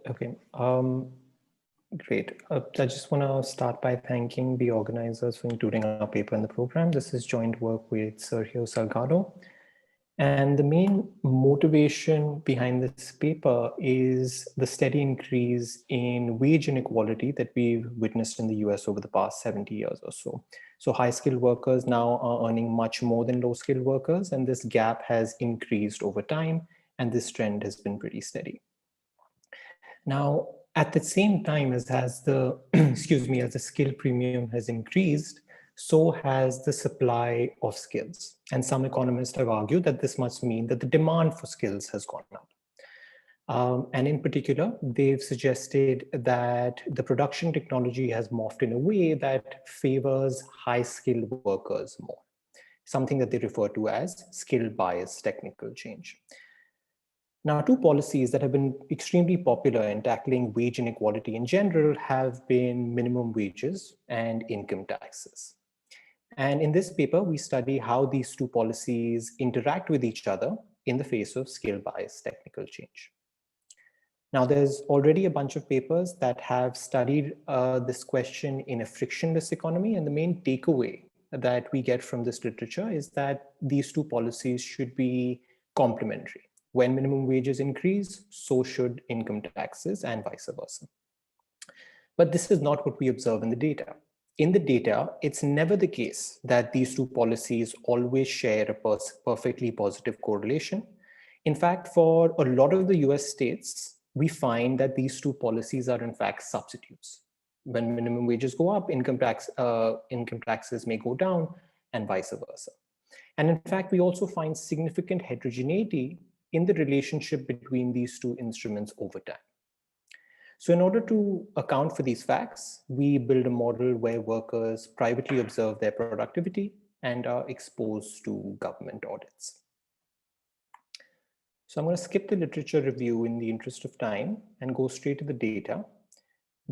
Okay. Great. I just want to start by thanking the organizers for including our paper in the program. This is joint work with Sergio Salgado. And the main motivation behind this paper is the steady increase in wage inequality that we've witnessed in the US over the past 70 years or so. So high-skilled workers now are earning much more than low-skilled workers, and this gap has increased over time, and this trend has been pretty steady. Now, at the same time as the, excuse me, as the skill premium has increased, so has the supply of skills. And some economists have argued that this must mean that the demand for skills has gone up. And in particular, they've suggested that the production technology has morphed in a way that favors high-skilled workers more, something that they refer to as skill-biased technical change. Now, two policies that have been extremely popular in tackling wage inequality in general have been minimum wages and income taxes. And in this paper, we study how these two policies interact with each other in the face of skill-biased technical change. Now, there's already a bunch of papers that have studied this question in a frictionless economy, and the main takeaway that we get from this literature is that these two policies should be complementary. When minimum wages increase, so should income taxes and vice versa. But this is not what we observe in the data. In the data, it's never the case that these two policies always share a perfectly positive correlation. In fact, for a lot of the US states, we find that these two policies are in fact substitutes. When minimum wages go up, income taxes may go down, and vice versa. And in fact, we also find significant heterogeneity in the relationship between these two instruments over time. So in order to account for these facts, we build a model where workers privately observe their productivity and are exposed to government audits. So I'm going to skip the literature review in the interest of time and go straight to the data.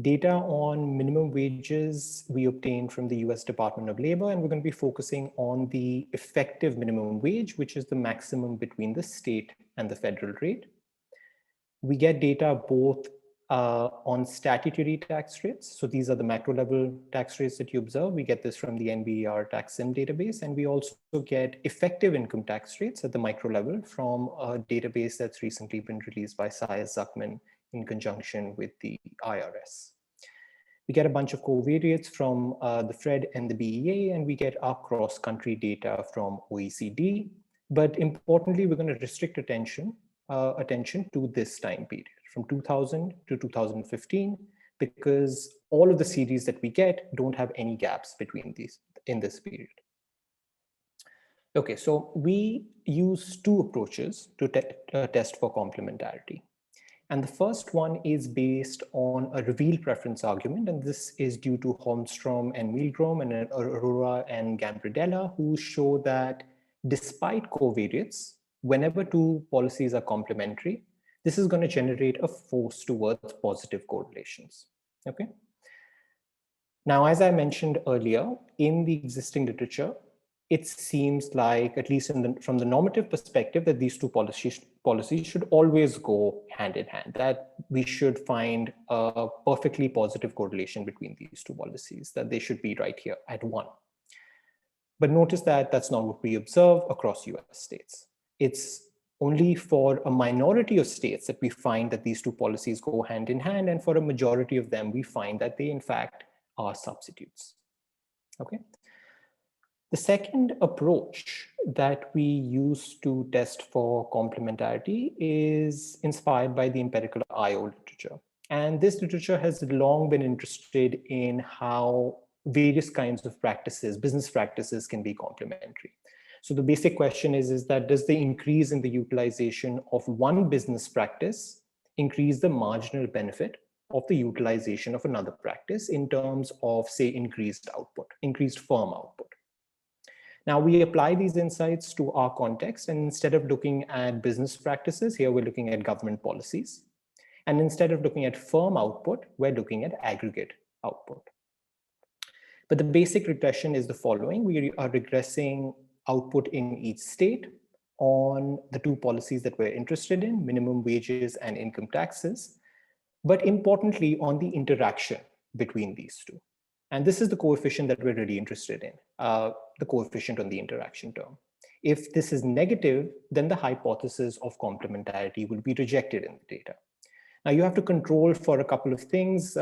Data on minimum wages we obtained from the US Department of Labor, and we're going to be focusing on the effective minimum wage, which is the maximum between the state and the federal rate. We get data both on statutory tax rates. So these are the macro level tax rates that you observe. We get this from the NBER TaxSim database. And we also get effective income tax rates at the micro level from a database that's recently been released by Syed Zuckman in conjunction with the IRS. We get a bunch of covariates from the FRED and the BEA, and we get our cross-country data from OECD. But importantly, we're going to restrict attention to this time period from 2000 to 2015, because all of the series that we get don't have any gaps between these in this period. Okay, so we use two approaches to test for complementarity. And the first one is based on a revealed preference argument. And this is due to Holmstrom and Milgrom and Aurora and Gambardella, who show that despite covariates, whenever two policies are complementary, this is going to generate a force towards positive correlations. Okay. Now, as I mentioned earlier, in the existing literature, it seems like, at least from the normative perspective, that these two policies should always go hand in hand, that we should find a perfectly positive correlation between these two policies, that they should be right here at 1. But notice that that's not what we observe across US states. It's only for a minority of states that we find that these two policies go hand in hand, and for a majority of them, we find that they in fact are substitutes. Okay. The second approach that we use to test for complementarity is inspired by the empirical IO literature. And this literature has long been interested in how various kinds of practices, business practices, can be complementary. So the basic question is that does the increase in the utilization of one business practice increase the marginal benefit of the utilization of another practice in terms of, say, increased output, increased firm output? Now we apply these insights to our context, and instead of looking at business practices, here we're looking at government policies. And instead of looking at firm output, we're looking at aggregate output. But the basic regression is the following. We are regressing output in each state on the two policies that we're interested in, minimum wages and income taxes. but importantly on the interaction between these two. And this is the coefficient that we're really interested in, the coefficient on the interaction term. If this is negative, then the hypothesis of complementarity will be rejected in the data. Now you have to control for a couple of things,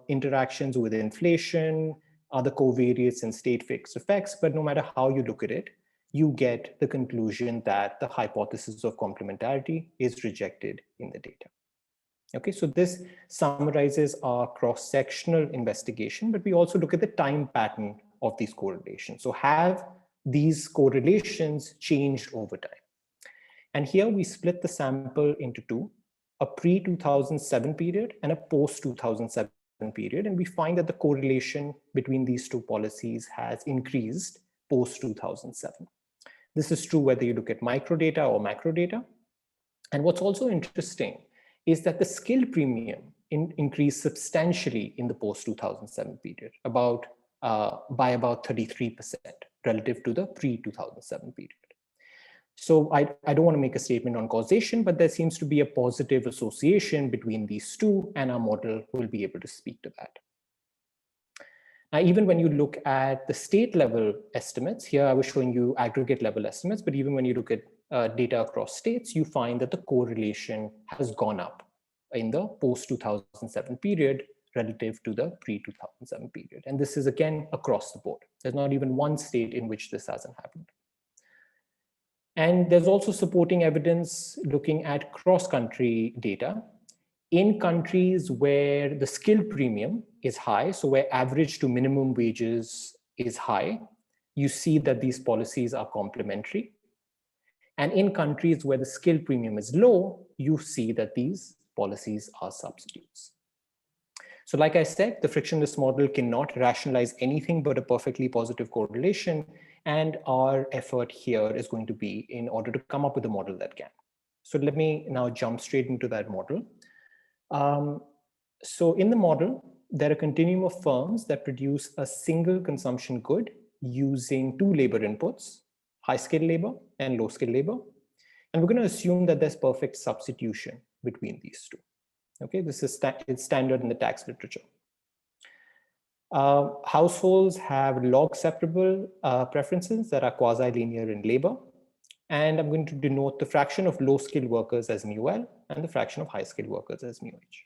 interactions with inflation, other covariates and state fixed effects, but no matter how you look at it, you get the conclusion that the hypothesis of complementarity is rejected in the data. Okay, so this summarizes our cross-sectional investigation, but we also look at the time pattern of these correlations. So have these correlations changed over time? And here we split the sample into two, a pre-2007 period and a post-2007 period. And we find that the correlation between these two policies has increased post-2007. This is true whether you look at microdata or macrodata. And what's also interesting is that the skill premium increased substantially in the post-2007 period, by about 33% relative to the pre-2007 period. So I don't want to make a statement on causation, but there seems to be a positive association between these two, and our model will be able to speak to that. Now, even when you look at the state level estimates, here I was showing you aggregate level estimates, but even when you look at data across states, you find that the correlation has gone up in the post-2007 period relative to the pre-2007 period. And this is again across the board. There's not even one state in which this hasn't happened. And there's also supporting evidence looking at cross-country data in countries where the skill premium is high, so where average to minimum wages is high, you see that these policies are complementary. And in countries where the skill premium is low, you see that these policies are substitutes. So like I said, the frictionless model cannot rationalize anything but a perfectly positive correlation. And our effort here is going to be in order to come up with a model that can. So let me now jump straight into that model. So in the model, there are a continuum of firms that produce a single consumption good using two labor inputs, high skilled labor and low skilled labor. And we're going to assume that there's perfect substitution between these two. Okay, this is it's standard in the tax literature. Households have log separable preferences that are quasi-linear in labor. And I'm going to denote the fraction of low-skilled workers as mu-L and the fraction of high-skilled workers as mu-H.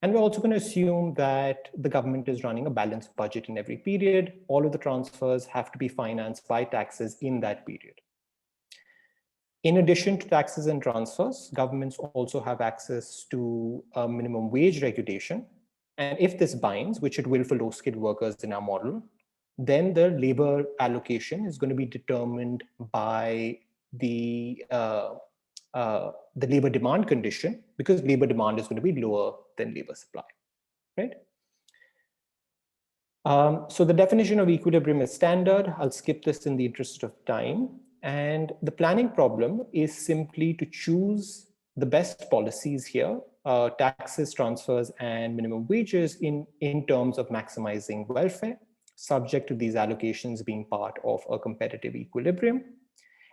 And we're also going to assume that the government is running a balanced budget in every period. All of the transfers have to be financed by taxes in that period. In addition to taxes and transfers, governments also have access to a minimum wage regulation. And if this binds, which it will for low-skilled workers in our model, then the labor allocation is going to be determined by the labor demand condition, because labor demand is going to be lower than labor supply, right? So the definition of equilibrium is standard. I'll skip this in the interest of time. And the planning problem is simply to choose the best policies here, taxes, transfers, and minimum wages in terms of maximizing welfare, subject to these allocations being part of a competitive equilibrium,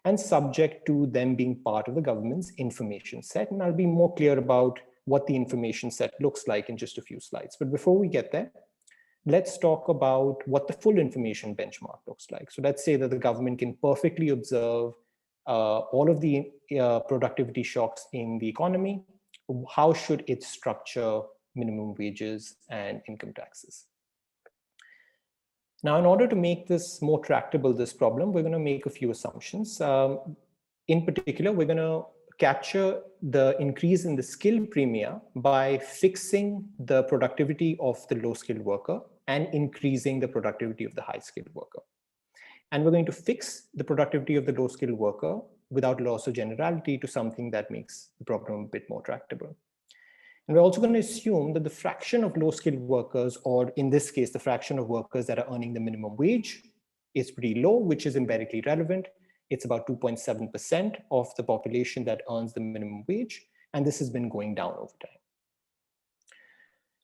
and subject to them being part of the government's information set. And I'll be more clear about what the information set looks like in just a few slides. But before we get there, let's talk about what the full information benchmark looks like. So let's say that the government can perfectly observe all of the productivity shocks in the economy. How should it structure minimum wages and income taxes? Now, in order to make this more tractable, this problem, we're going to make a few assumptions. In particular, we're going to capture the increase in the skill premia by fixing the productivity of the low-skilled worker and increasing the productivity of the high-skilled worker. And we're going to fix the productivity of the low-skilled worker without loss of generality to something that makes the problem a bit more tractable. And we're also going to assume that the fraction of low-skilled workers, or in this case, the fraction of workers that are earning the minimum wage, is pretty low, which is empirically relevant. It's about 2.7% of the population that earns the minimum wage, and this has been going down over time.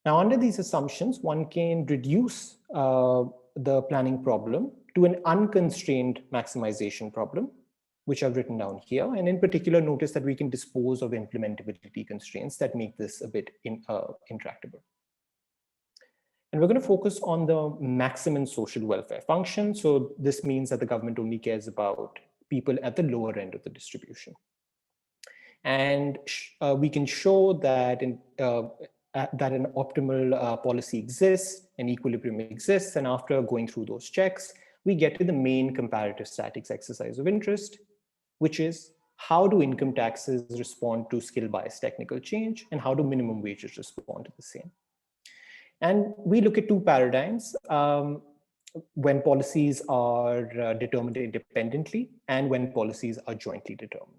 Now, under these assumptions, one can reduce the planning problem to an unconstrained maximization problem, which I've written down here. And in particular, notice that we can dispose of implementability constraints that make this a bit intractable. And we're going to focus on the maximum social welfare function. So this means that the government only cares about people at the lower end of the distribution. And we can show that that an optimal policy exists, an equilibrium exists, and after going through those checks, we get to the main comparative statics exercise of interest, which is how do income taxes respond to skill-biased technical change, and how do minimum wages respond to the same? And we look at two paradigms when policies are determined independently and when policies are jointly determined.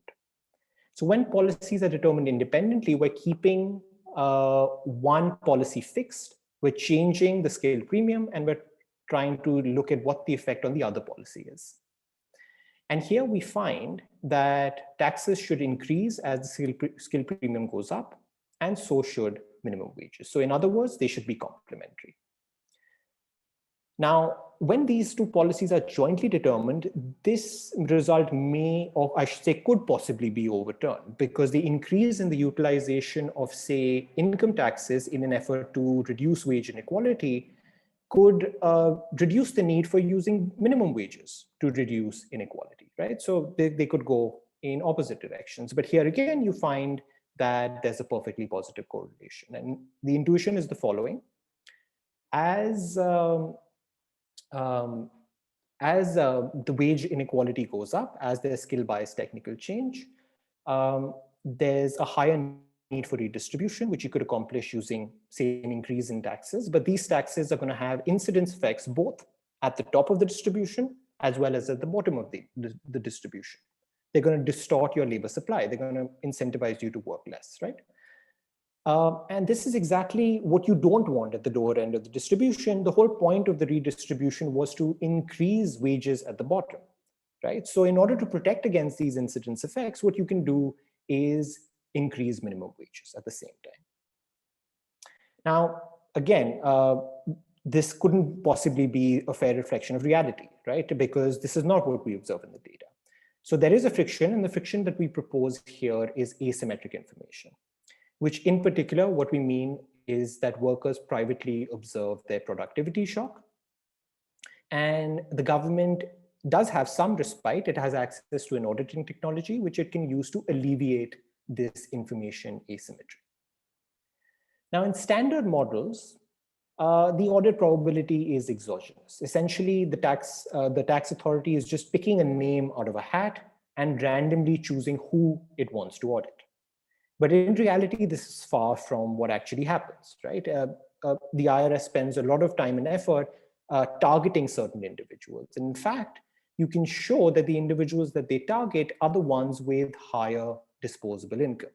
So when policies are determined independently, we're keeping one policy fixed, we're changing the scale premium, and we're trying to look at what the effect on the other policy is. And here we find that taxes should increase as the scale premium goes up, and so should minimum wages. So in other words, they should be complementary. Now, when these two policies are jointly determined, this result may, or I should say could possibly be overturned, because the increase in the utilization of, say, income taxes in an effort to reduce wage inequality could reduce the need for using minimum wages to reduce inequality, right? So they could go in opposite directions. But here again, you find that there's a perfectly positive correlation. And the intuition is the following. As the wage inequality goes up, as there's skill-biased technical change, there's a higher need for redistribution, which you could accomplish using, say, an increase in taxes. But these taxes are going to have incidence effects both at the top of the distribution as well as at the bottom of the distribution. They're going to distort your labor supply. They're going to incentivize you to work less, right? And this is exactly what you don't want at the lower end of the distribution. The whole point of the redistribution was to increase wages at the bottom, right? So in order to protect against these incidence effects, what you can do is increase minimum wages at the same time. Now, again, this couldn't possibly be a fair reflection of reality, right? Because this is not what we observe in the data. So there is a friction, and the friction that we propose here is asymmetric information, which in particular, what we mean is that workers privately observe their productivity shock. And the government does have some respite. It has access to an auditing technology, which it can use to alleviate this information asymmetry. Now, in standard models, the audit probability is exogenous. Essentially, the tax authority is just picking a name out of a hat and randomly choosing who it wants to audit. But in reality, this is far from what actually happens, right? The IRS spends a lot of time and effort targeting certain individuals. And in fact, you can show that the individuals that they target are the ones with higher disposable income.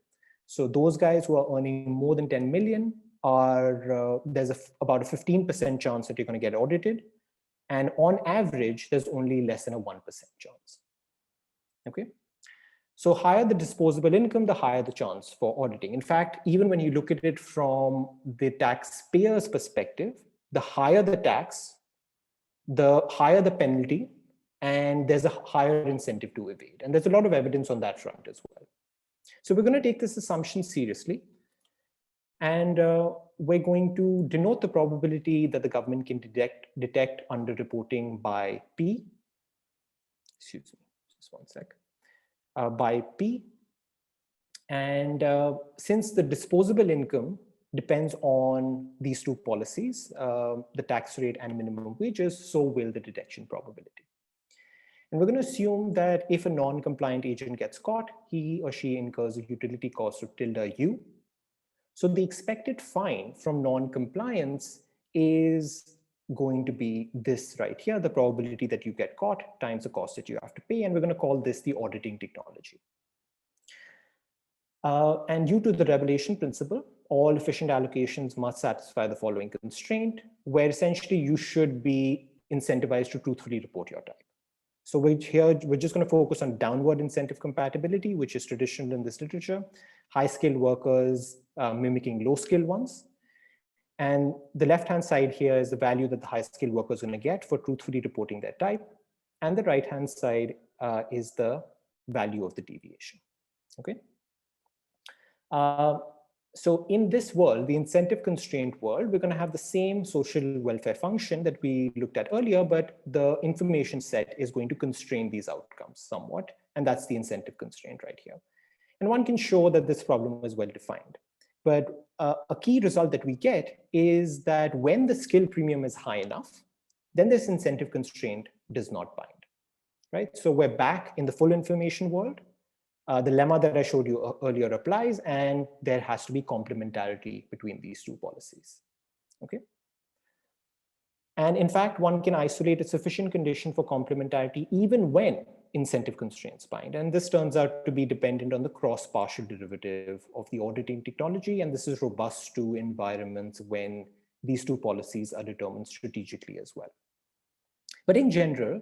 So those guys who are earning more than 10 million are, there's about a 15% chance that you're going to get audited. And on average, there's only less than a 1% chance. Okay. So higher the disposable income, the higher the chance for auditing. In fact, even when you look at it from the taxpayer's perspective, the higher the tax, the higher the penalty, and there's a higher incentive to evade. And there's a lot of evidence on that front as well. So we're going to take this assumption seriously. And we're going to denote the probability that the government can detect underreporting by P. Excuse me, just one sec. By P. And since the disposable income depends on these two policies, the tax rate and minimum wages, so will the detection probability. And we're going to assume that if a non-compliant agent gets caught, he or she incurs a utility cost of ~U. So the expected fine from non-compliance is going to be this right here, the probability that you get caught times the cost that you have to pay. And we're going to call this the auditing technology. And due to the revelation principle, all efficient allocations must satisfy the following constraint, where essentially you should be incentivized to truthfully report your type. So we're just going to focus on downward incentive compatibility, which is traditional in this literature, high-skilled workers mimicking low-skilled ones. And the left-hand side here is the value that the high-skilled worker is going to get for truthfully reporting their type. And the right-hand side is the value of the deviation. Okay. So in this world, the incentive constraint world, we're going to have the same social welfare function that we looked at earlier, but the information set is going to constrain these outcomes somewhat. And that's the incentive constraint right here. And one can show that this problem is well defined. But a key result that we get is that when the skill premium is high enough, then this incentive constraint does not bind, right? So we're back in the full information world. The lemma that I showed you earlier applies, and there has to be complementarity between these two policies, okay? And in fact, one can isolate a sufficient condition for complementarity even when incentive constraints bind. And this turns out to be dependent on the cross-partial derivative of the auditing technology. And this is robust to environments when these two policies are determined strategically as well. But in general,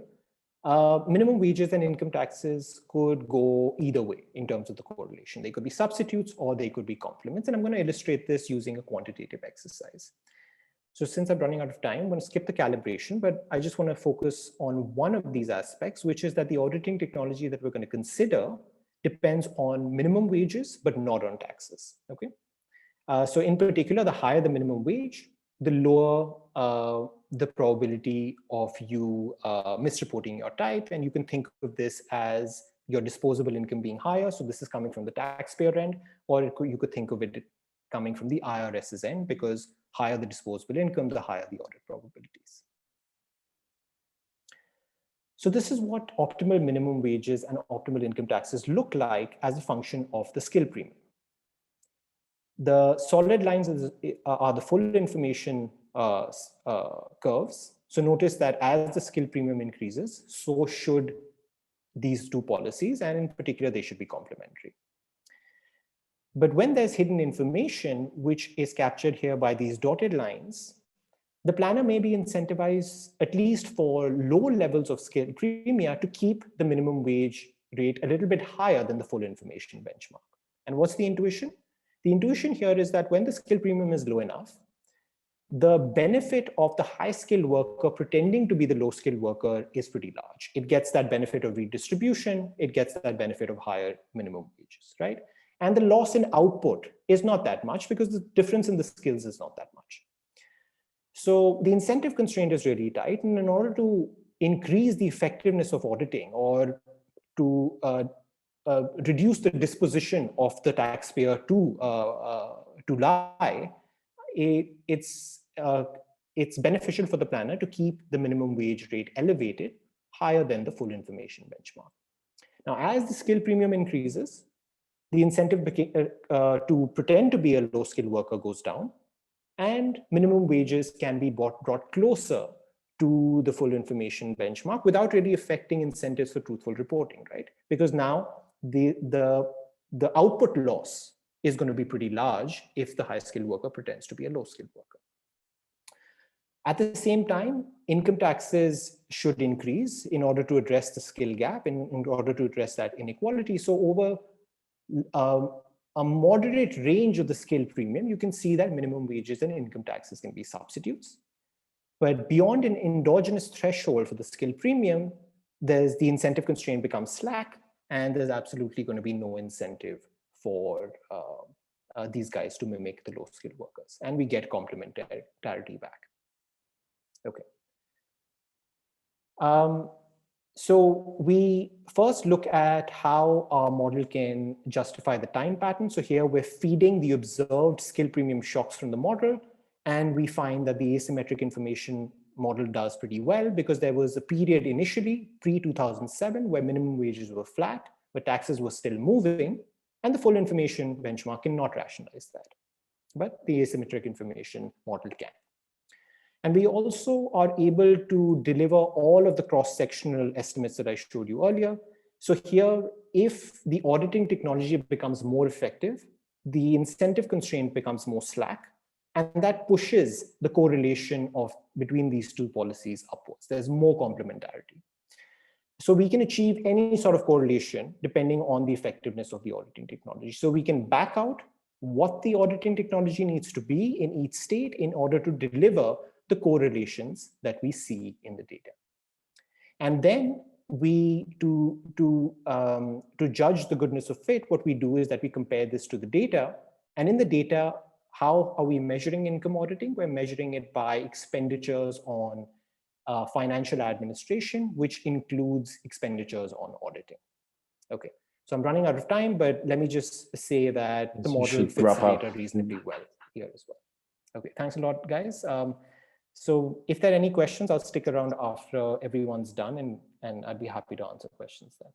minimum wages and income taxes could go either way in terms of the correlation. They could be substitutes or they could be complements. And I'm going to illustrate this using a quantitative exercise. So since I'm running out of time, I'm going to skip the calibration, but I just want to focus on one of these aspects, which is that the auditing technology that we're going to consider depends on minimum wages, but not on taxes. Okay. So in particular, the higher the minimum wage, the lower the probability of you misreporting your type. And you can think of this as your disposable income being higher. So this is coming from the taxpayer end, or you could think of it coming from the IRS's end, because higher the disposable income, the higher the audit probabilities. So this is what optimal minimum wages and optimal income taxes look like as a function of the skill premium. The solid lines are the full information curves. So notice that as the skill premium increases, so should these two policies, and in particular, they should be complementary. But when there's hidden information, which is captured here by these dotted lines, the planner may be incentivized, at least for low levels of skill premium, to keep the minimum wage rate a little bit higher than the full information benchmark. And what's the intuition? The intuition here is that when the skill premium is low enough, the benefit of the high skilled worker pretending to be the low skilled worker is pretty large. It gets that benefit of redistribution. It gets that benefit of higher minimum wages, right? And the loss in output is not that much because the difference in the skills is not that much. So the incentive constraint is really tight. And in order to increase the effectiveness of auditing or to reduce the disposition of the taxpayer to lie, it's beneficial for the planner to keep the minimum wage rate elevated higher than the full information benchmark. Now, as the skill premium increases, the incentive to pretend to be a low skilled worker goes down, and minimum wages can be brought closer to the full information benchmark without really affecting incentives for truthful reporting, right? Because now the output loss is going to be pretty large if the high skilled worker pretends to be a low skilled worker. At the same time, income taxes should increase in order to address the skill gap, in order to address that inequality. So over a moderate range of the skill premium, you can see that minimum wages and income taxes can be substitutes. But beyond an endogenous threshold for the skill premium, the incentive constraint becomes slack, and there's absolutely going to be no incentive for these guys to mimic the low skilled workers, and we get complementarity back. Okay. So we first look at how our model can justify the time pattern. So here we're feeding the observed skill premium shocks from the model, and we find that the asymmetric information model does pretty well because there was a period initially, pre-2007, where minimum wages were flat, but taxes were still moving, and the full information benchmark cannot rationalize that. But the asymmetric information model can. And we also are able to deliver all of the cross-sectional estimates that I showed you earlier. So here, if the auditing technology becomes more effective, the incentive constraint becomes more slack, and that pushes the correlation between these two policies upwards. There's more complementarity. So we can achieve any sort of correlation depending on the effectiveness of the auditing technology. So we can back out what the auditing technology needs to be in each state in order to deliver the correlations that we see in the data. And then to judge the goodness of fit, what we do is that we compare this to the data. And in the data, how are we measuring income auditing? We're measuring it by expenditures on financial administration, which includes expenditures on auditing. Okay, so I'm running out of time, but let me just say that the model fits the data reasonably well here as well. Okay, thanks a lot, guys. So if there are any questions, I'll stick around after everyone's done, and I'd be happy to answer questions then.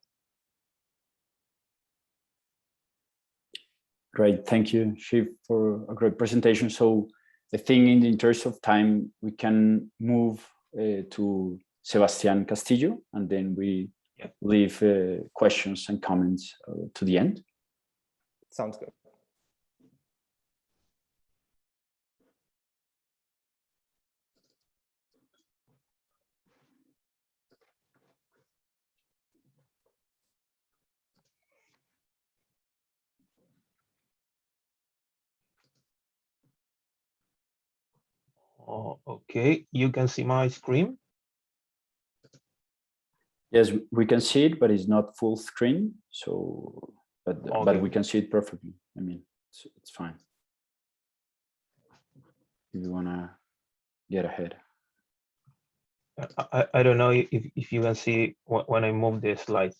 Great, thank you, Shiv, for a great presentation. So I think in the interest of time, we can move to Sebastian Castillo, and then we leave questions and comments to the end. Sounds good. Oh, okay, you can see my screen. Yes, we can see it, but it's not full screen. So, but we can see it perfectly. I mean, it's fine. If you wanna get ahead. I don't know if you can see when I move the slides.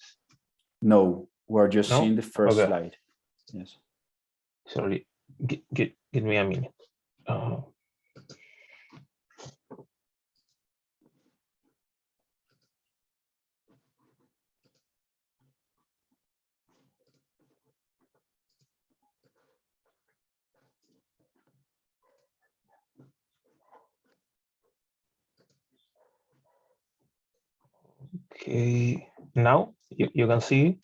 No, we're just seeing the first slide. Yes. Sorry, give me a minute. Okay, now you can see.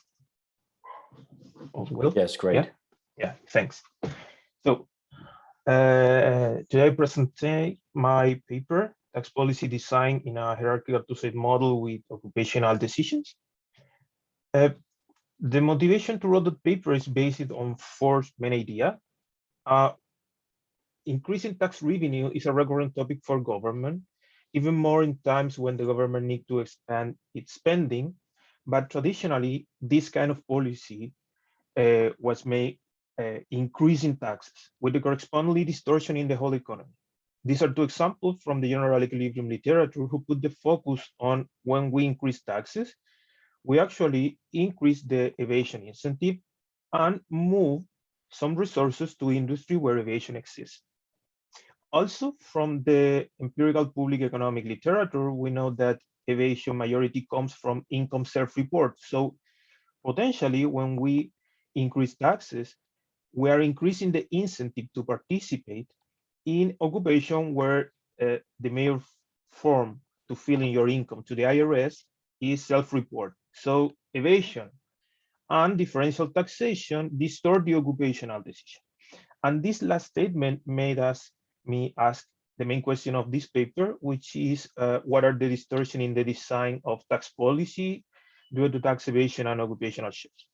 Well, yes, great. Yeah, thanks. So today I present my paper, Tax Policy Design in a Hierarchical Two-Side Model with Occupational Decisions. The motivation to write the paper is based on four main ideas. Increasing tax revenue is a recurrent topic for government, even more in times when the government needs to expand its spending. But traditionally, this kind of policy was made increasing taxes with the corresponding distortion in the whole economy. These are two examples from the general equilibrium literature who put the focus on when we increase taxes, we actually increase the evasion incentive and move some resources to industry where evasion exists. Also, from the empirical public economic literature, we know that evasion majority comes from income self-report. So potentially, when we increase taxes, we are increasing the incentive to participate in occupation where the major form to fill in your income to the IRS is self-report. So evasion and differential taxation distort the occupational decision. And this last statement made me ask the main question of this paper, which is what are the distortions in the design of tax policy due to tax evasion and occupational shifts?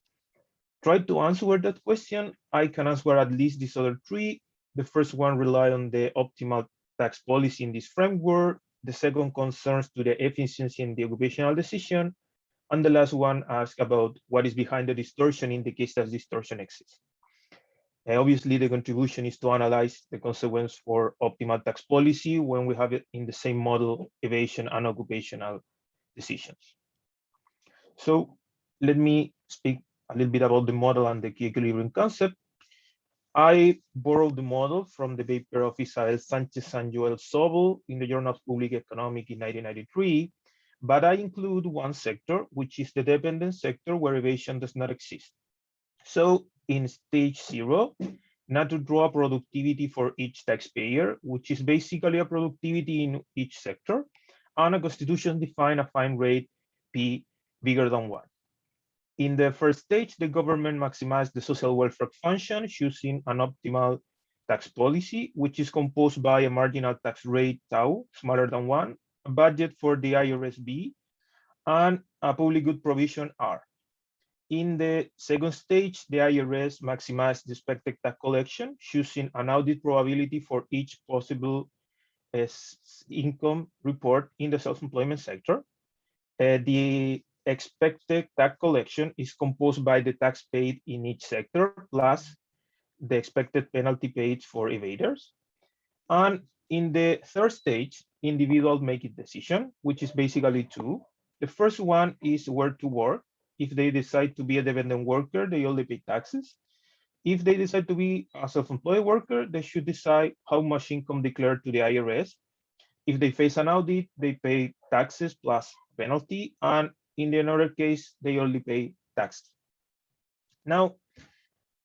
Try to answer that question. I can answer at least these other three. The first one relies on the optimal tax policy in this framework. The second concerns to the efficiency in the occupational decision. And the last one asks about what is behind the distortion in the case that distortion exists. Obviously, the contribution is to analyze the consequence for optimal tax policy when we have it in the same model, evasion and occupational decisions. So let me speak a little bit about the model and the key equilibrium concept. I borrowed the model from the paper of Isabel Sanchez and Joel Sobel in the Journal of Public Economics in 1993, but I include one sector, which is the dependent sector where evasion does not exist. So in stage 0, not to draw productivity for each taxpayer, which is basically a productivity in each sector, and a constitution define a fine rate P bigger than 1. In the first stage, the government maximized the social welfare function, choosing an optimal tax policy, which is composed by a marginal tax rate tau, smaller than 1, a budget for the IRS B, and a public good provision R. In the second stage, the IRS maximized the expected tax collection, choosing an audit probability for each possible income report in the self-employment sector. The expected tax collection is composed by the tax paid in each sector plus the expected penalty paid for evaders. And in the third stage, individuals make a decision, which is basically two. The first one is where to work. If they decide to be a dependent worker, they only pay taxes. If they decide to be a self-employed worker, they should decide how much income declared to the IRS. If they face an audit, they pay taxes plus penalty. And in the another case, they only pay taxes. Now,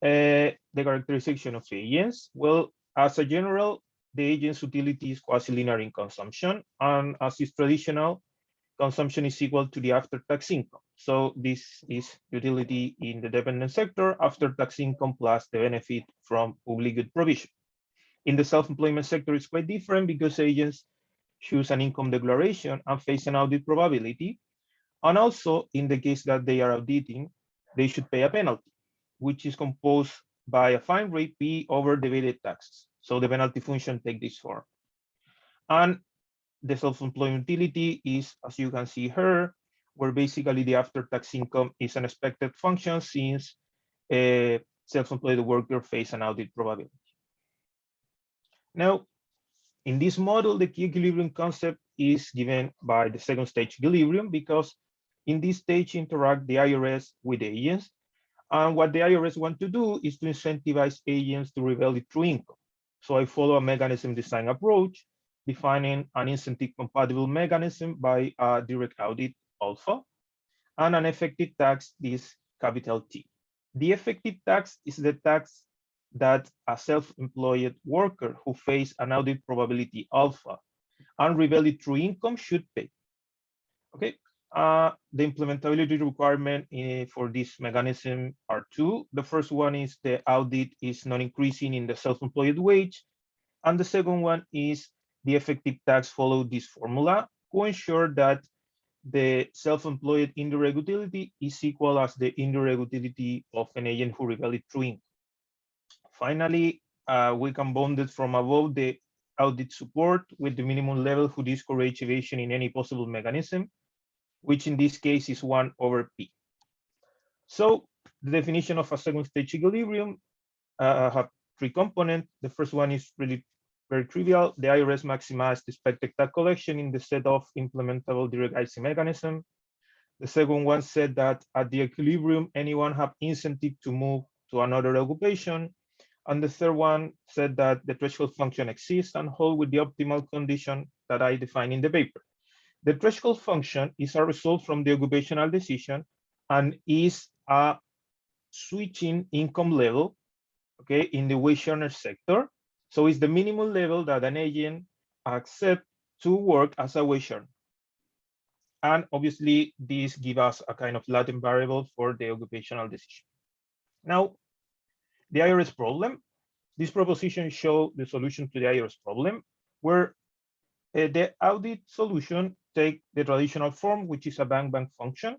the characterization of agents. Well, as a general, the agent's utility is quasi-linear in consumption, and as is traditional, consumption is equal to the after-tax income. So this is utility in the dependent sector, after-tax income plus the benefit from public good provision. In the self-employment sector, it's quite different because agents choose an income declaration and face an audit probability. And also, in the case that they are auditing, they should pay a penalty, which is composed by a fine rate P over the evaded taxes. So the penalty function takes this form. And the self-employment utility is, as you can see here, where basically the after-tax income is an expected function since a self-employed worker face an audit probability. Now, in this model, the key equilibrium concept is given by the second stage equilibrium because in this stage interact the IRS with the agents. And what the IRS want to do is to incentivize agents to reveal it through income. So I follow a mechanism design approach, defining an incentive compatible mechanism by a direct audit alpha, and an effective tax is capital T. The effective tax is the tax that a self-employed worker who face an audit probability alpha and reveal it through income should pay. Okay. The implementability requirement for this mechanism are two. The first one is the audit is not increasing in the self-employed wage. And the second one is the effective tax follow this formula to ensure that the self-employed indirect utility is equal as the indirect utility of an agent who reveal it through income. Finally, we can bound it from above the audit support with the minimum level who discourage evasion in any possible mechanism, which in this case is 1 over P. So the definition of a second stage equilibrium have three components. The first one is really very trivial. The IRS maximized the expected tax collection in the set of implementable direct IC mechanism. The second one said that at the equilibrium, anyone have incentive to move to another occupation. And the third one said that the threshold function exists and hold with the optimal condition that I defined in the paper. The threshold function is a result from the occupational decision and is a switching income level, okay, in the wage earner sector. So it's the minimum level that an agent accepts to work as a wage earner. And obviously, this gives us a kind of latent variable for the occupational decision. Now, the IRS problem. This proposition shows the solution to the IRS problem, where the audit solution take the traditional form, which is a bank function,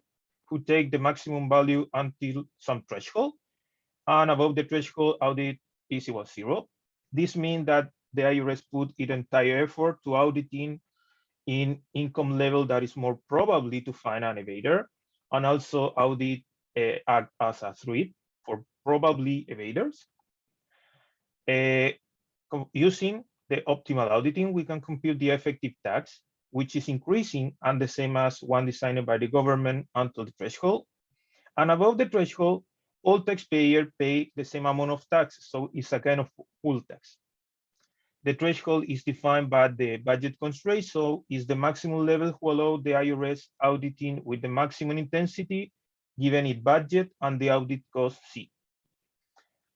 who take the maximum value until some threshold, and above the threshold, audit is equal 0. This means that the IRS put its entire effort to auditing in income level that is more probably to find an evader, and also audit act as a threat for probably evaders. Using the optimal auditing, we can compute the effective tax, which is increasing and the same as one designed by the government until the threshold. And above the threshold, all taxpayers pay the same amount of tax, so it's a kind of full tax. The threshold is defined by the budget constraint, so it's the maximum level who allow the IRS auditing with the maximum intensity, given its budget and the audit cost C.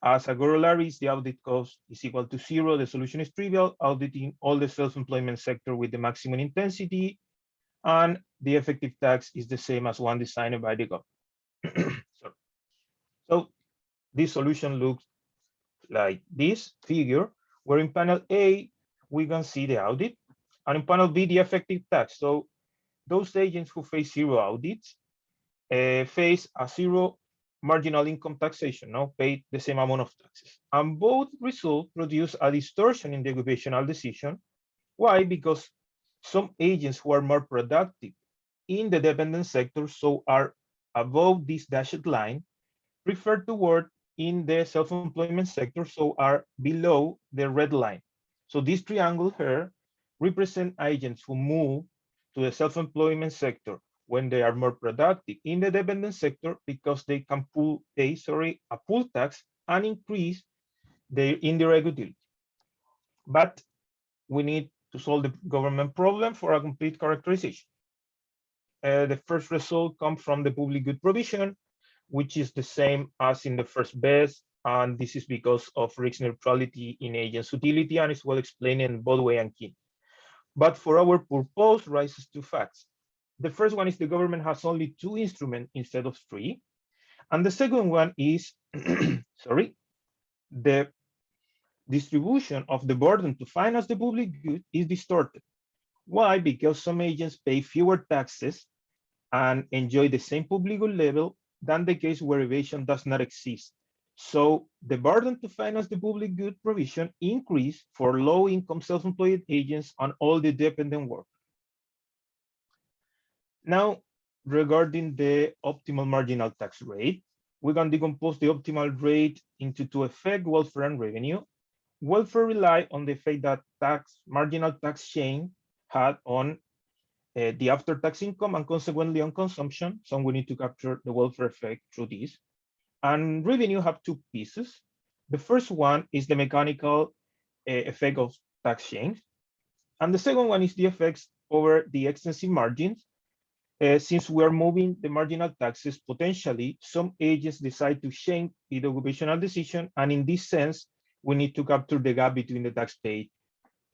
As a corollary, the audit cost is equal to 0. The solution is trivial, auditing all the self-employment sector with the maximum intensity, and the effective tax is the same as one designed by the government. So this solution looks like this figure, where in panel A, we can see the audit, and in panel B, the effective tax. So those agents who face 0 audits face a 0 marginal income taxation, now paid the same amount of taxes. And both results produce a distortion in the occupational decision. Why? Because some agents who are more productive in the dependent sector, so are above this dashed line, prefer to work in the self-employment sector, so are below the red line. So this triangle here represent agents who move to the self-employment sector when they are more productive in the dependent sector because they can pay a pool tax and increase their indirect utility. But we need to solve the government problem for a complete characterization. The first result comes from the public good provision, which is the same as in the first best, and this is because of risk neutrality in agents utility, and it's well explained in Bodway and King. But for our purpose, rises two facts. The first one is the government has only 2 instruments instead of 3. And the second one is, sorry, the distribution of the burden to finance the public good is distorted. Why? Because some agents pay fewer taxes and enjoy the same public good level than the case where evasion does not exist. So the burden to finance the public good provision increase for low-income self-employed agents and all the dependent work. Now, regarding the optimal marginal tax rate, we can decompose the optimal rate into 2 effects, welfare and revenue. Welfare rely on the effect that marginal tax change had on the after-tax income and consequently on consumption. So we need to capture the welfare effect through this. And revenue have 2 pieces. The first one is the mechanical effect of tax change. And the second one is the effects over the extensive margins. Since we are moving the marginal taxes, potentially some agents decide to change the occupational decision. And in this sense, we need to capture the gap between the tax paid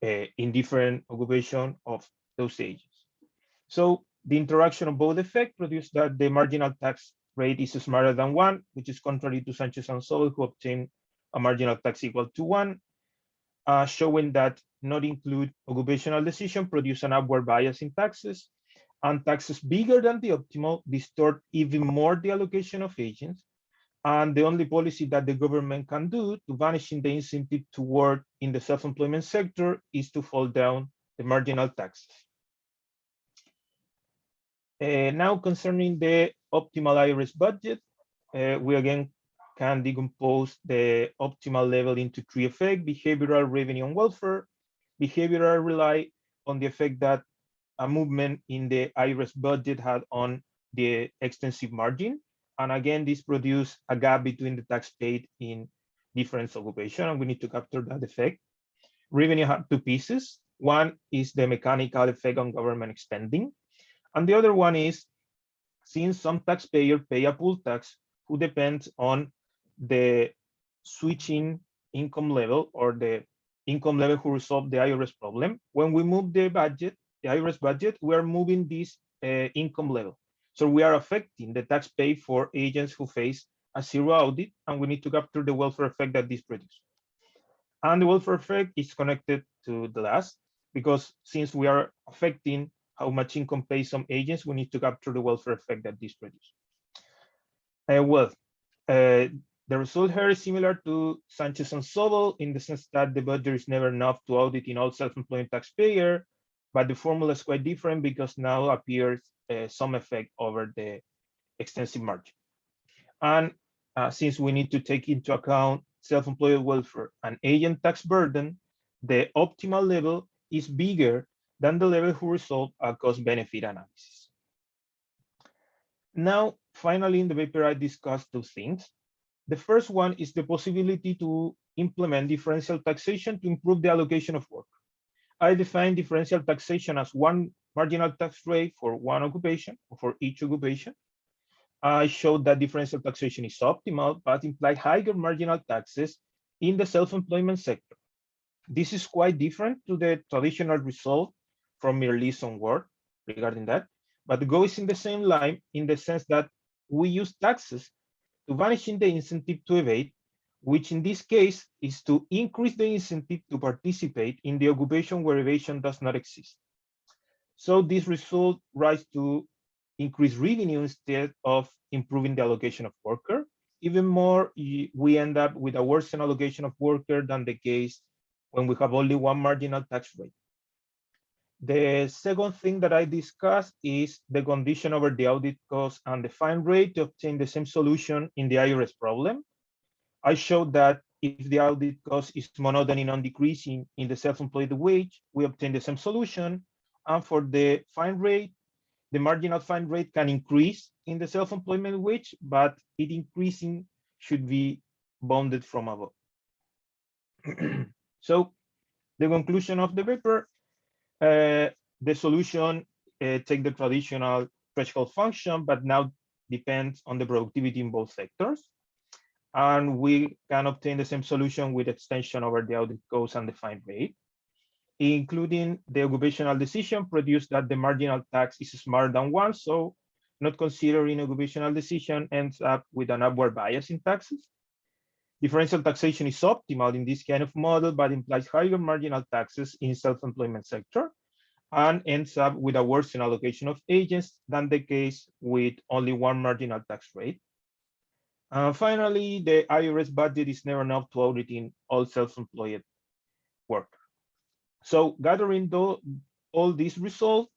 in different occupation of those agents. So the interaction of both effects produce that the marginal tax rate is smaller than 1, which is contrary to Sanchez and Sobel, who obtained a marginal tax equal to 1, showing that not include occupational decision produce an upward bias in taxes, and taxes bigger than the optimal distort even more the allocation of agents. And the only policy that the government can do to vanishing the incentive to work in the self-employment sector is to fall down the marginal taxes. Now concerning the optimal IRS budget, we again can decompose the optimal level into 3 effects: behavioral, revenue, and welfare. Behavioral rely on the effect that a movement in the IRS budget had on the extensive margin. And again, this produced a gap between the tax paid in different occupations, and we need to capture that effect. Revenue had 2 pieces. One is the mechanical effect on government spending. And the other one is, since some taxpayers pay a pool tax who depends on the switching income level or the income level who resolve the IRS problem, when we move the budget, the IRS budget, we are moving this income level. So we are affecting the tax paid for agents who face a 0 audit, and we need to capture the welfare effect that this produces. And the welfare effect is connected to the last, because since we are affecting how much income pays some agents, we need to capture the welfare effect that this produces. The result here is similar to Sanchez and Sobel in the sense that the budget is never enough to audit in all self-employed taxpayer, but the formula is quite different because now appears some effect over the extensive margin. And since we need to take into account self-employed welfare and agent tax burden, the optimal level is bigger than the level who resolve a cost-benefit analysis. Now, finally, in the paper, I discussed 2 things. The first one is the possibility to implement differential taxation to improve the allocation of work. I define differential taxation as 1 marginal tax rate for 1 occupation, or for each occupation. I showed that differential taxation is optimal, but implies higher marginal taxes in the self-employment sector. This is quite different to the traditional result from merely some work regarding that, but goes in the same line in the sense that we use taxes to vanishing the incentive to evade, which in this case is to increase the incentive to participate in the occupation where evasion does not exist. So this result rise to increase revenue instead of improving the allocation of worker. Even more, we end up with a worsened allocation of worker than the case when we have only 1 marginal tax rate. The second thing that I discussed is the condition over the audit cost and the fine rate to obtain the same solution in the IRS problem. I showed that if the audit cost is monotony non-decreasing in the self-employed wage, we obtain the same solution. And for the fine rate, the marginal fine rate can increase in the self-employment wage, but it increasing should be bounded from above. So the conclusion of the paper, the solution take the traditional threshold function, but now depends on the productivity in both sectors. And we can obtain the same solution with extension over the audit cost and the fine rate, including the occupational decision produced that the marginal tax is smaller than 1. So not considering occupational decision ends up with an upward bias in taxes. Differential taxation is optimal in this kind of model, but implies higher marginal taxes in self-employment sector and ends up with a worse allocation of agents than the case with only one marginal tax rate. Finally, the IRS budget is never enough to audit in all self-employed work. So gathering all these results,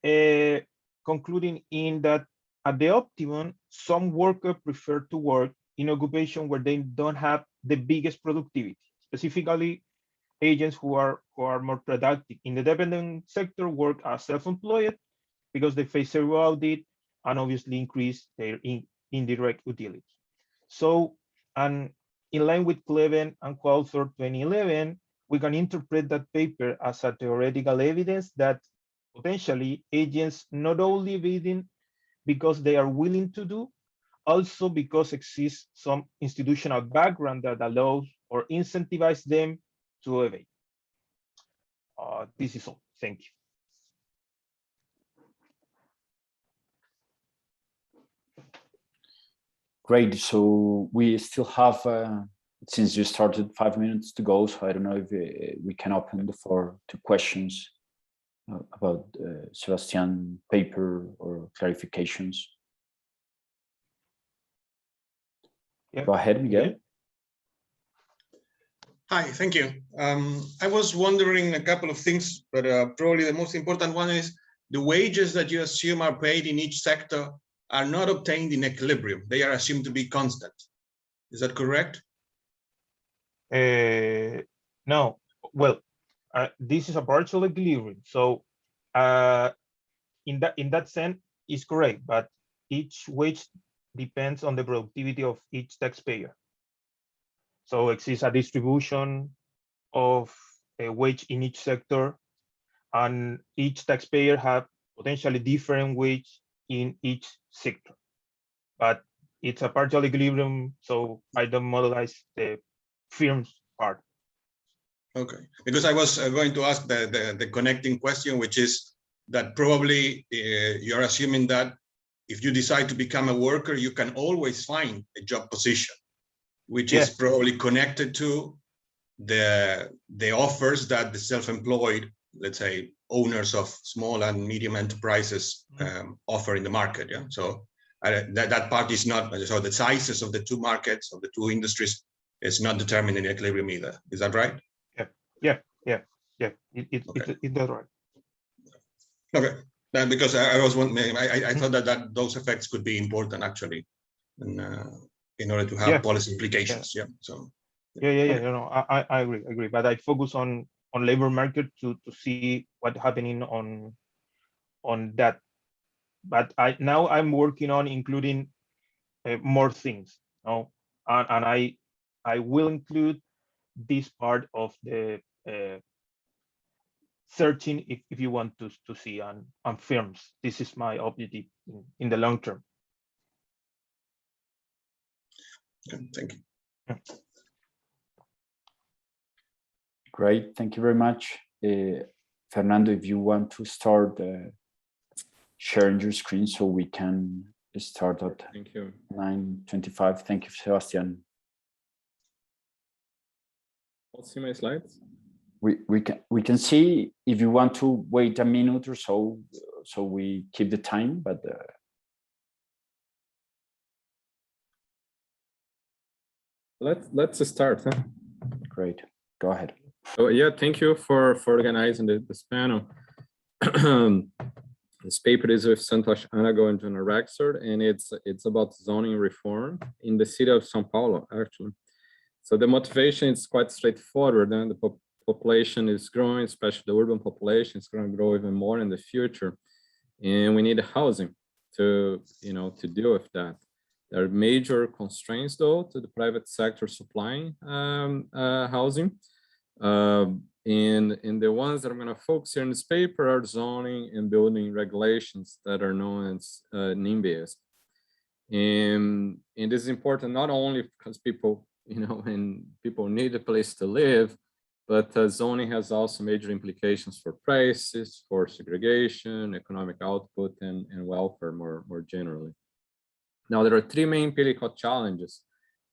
concluding in that at the optimum, some workers prefer to work in occupation where they don't have the biggest productivity, specifically agents who are more productive. In the dependent sector, work as self-employed because they face zero audit and obviously increase their indirect utility. So, and in line with Cleven and co-author 2011, we can interpret that paper as a theoretical evidence that potentially agents not only bidding because they are willing to do, also because exists some institutional background that allows or incentivizes them to evade. This is all. Thank you. Great. So we still have, since you started, 5 minutes to go. So I don't know if we can open the floor to questions about Sebastian paper or clarifications. Yeah. Go ahead, Miguel. Hi, thank you. I was wondering a couple of things, but probably the most important one is the wages that you assume are paid in each sector are not obtained in equilibrium. They are assumed to be constant. Is that correct? No. Well, this is a partial equilibrium. So in that sense, it's correct, but each wage depends on the productivity of each taxpayer. So exists a distribution of a wage in each sector, and each taxpayer have potentially different wage in each sector. But it's a partial equilibrium, so I don't modelize the firm's part. Okay, because I was going to ask the connecting question, which is that probably you're assuming that if you decide to become a worker, you can always find a job position, which is probably connected to the offers that the self-employed, let's say, owners of small and medium enterprises offer in the market. Yeah, so that part is not, so the sizes of the two markets, of the two industries, is not determined in equilibrium either. Is that right? Yeah. It does right. Okay, because I was wondering, I thought that those effects could be important actually, in order to have policy implications. Yeah. So. Yeah. No, I agree. But I focus on labor market to see what's happening on that. But now I'm working on including more things. And I will include this part of the searching if you want to see on firms. This is my objective in the long term. Okay, thank you. Yeah. Great, thank you very much. Fernando, if you want to start sharing your screen so we can start at 9:25. Thank you, Sebastian. I'll see my slides. We can see if you want to wait a minute or so we keep the time, but let's start. Huh? Great, go ahead. So yeah, thank you for organizing this panel. This paper is with Santosh Anago and Jonah Rexford, and it's about zoning reform in the city of São Paulo, actually. So the motivation is quite straightforward, and the population is growing, especially the urban population is going to grow even more in the future, and we need housing to deal with that. There are major constraints, though, to the private sector supplying housing. And the ones that I'm going to focus here in this paper are zoning and building regulations that are known as NIMBYism. And this is important not only because people, and people need a place to live, but zoning has also major implications for prices, for segregation, economic output, and welfare more generally. Now, there are three main political challenges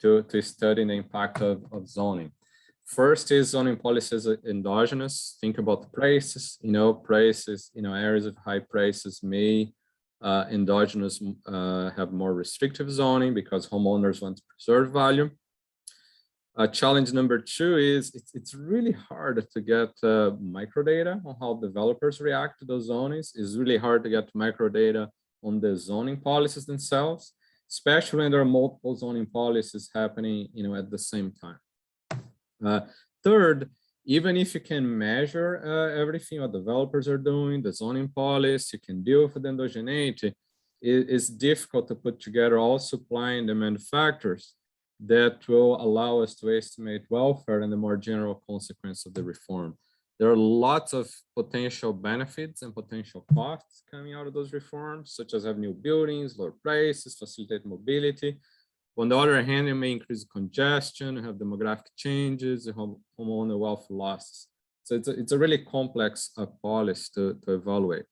to study the impact of zoning. First is zoning policies endogenous. Think about prices. Prices, areas of high prices may endogenous have more restrictive zoning because homeowners want to preserve value. Challenge number two is it's really hard to get microdata on how developers react to those zonings. It's really hard to get microdata on the zoning policies themselves, especially when there are multiple zoning policies happening, at the same time. Third, even if you can measure everything what developers are doing, the zoning policy, you can deal with the endogeneity, it's difficult to put together all supply and demand factors that will allow us to estimate welfare and the more general consequence of the reform. There are lots of potential benefits and potential costs coming out of those reforms, such as have new buildings, lower prices, facilitate mobility. On the other hand, it may increase congestion, have demographic changes, homeowner wealth losses. So it's a really complex policy to evaluate.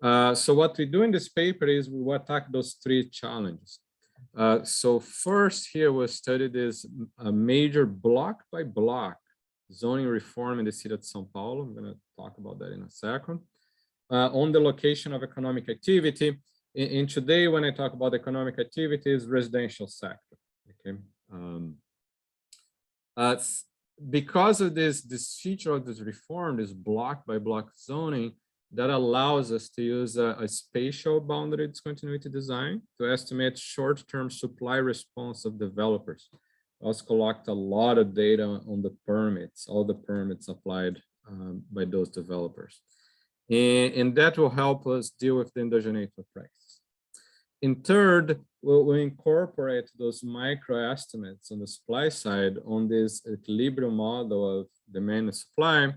So what we do in this paper is we attack those three challenges. So first here we'll study this major block by block zoning reform in the city of São Paulo. I'm going to talk about that in a second. On the location of economic activity. And today, when I talk about economic activities, residential sector. Okay, because of this feature of this reform, this block by block zoning, that allows us to use a spatial boundary discontinuity design to estimate short-term supply response of developers. Also collect a lot of data on the permits, all the permits applied by those developers. And that will help us deal with the endogeneity of prices. And third, we'll incorporate those micro estimates on the supply side on this equilibrium model of demand and supply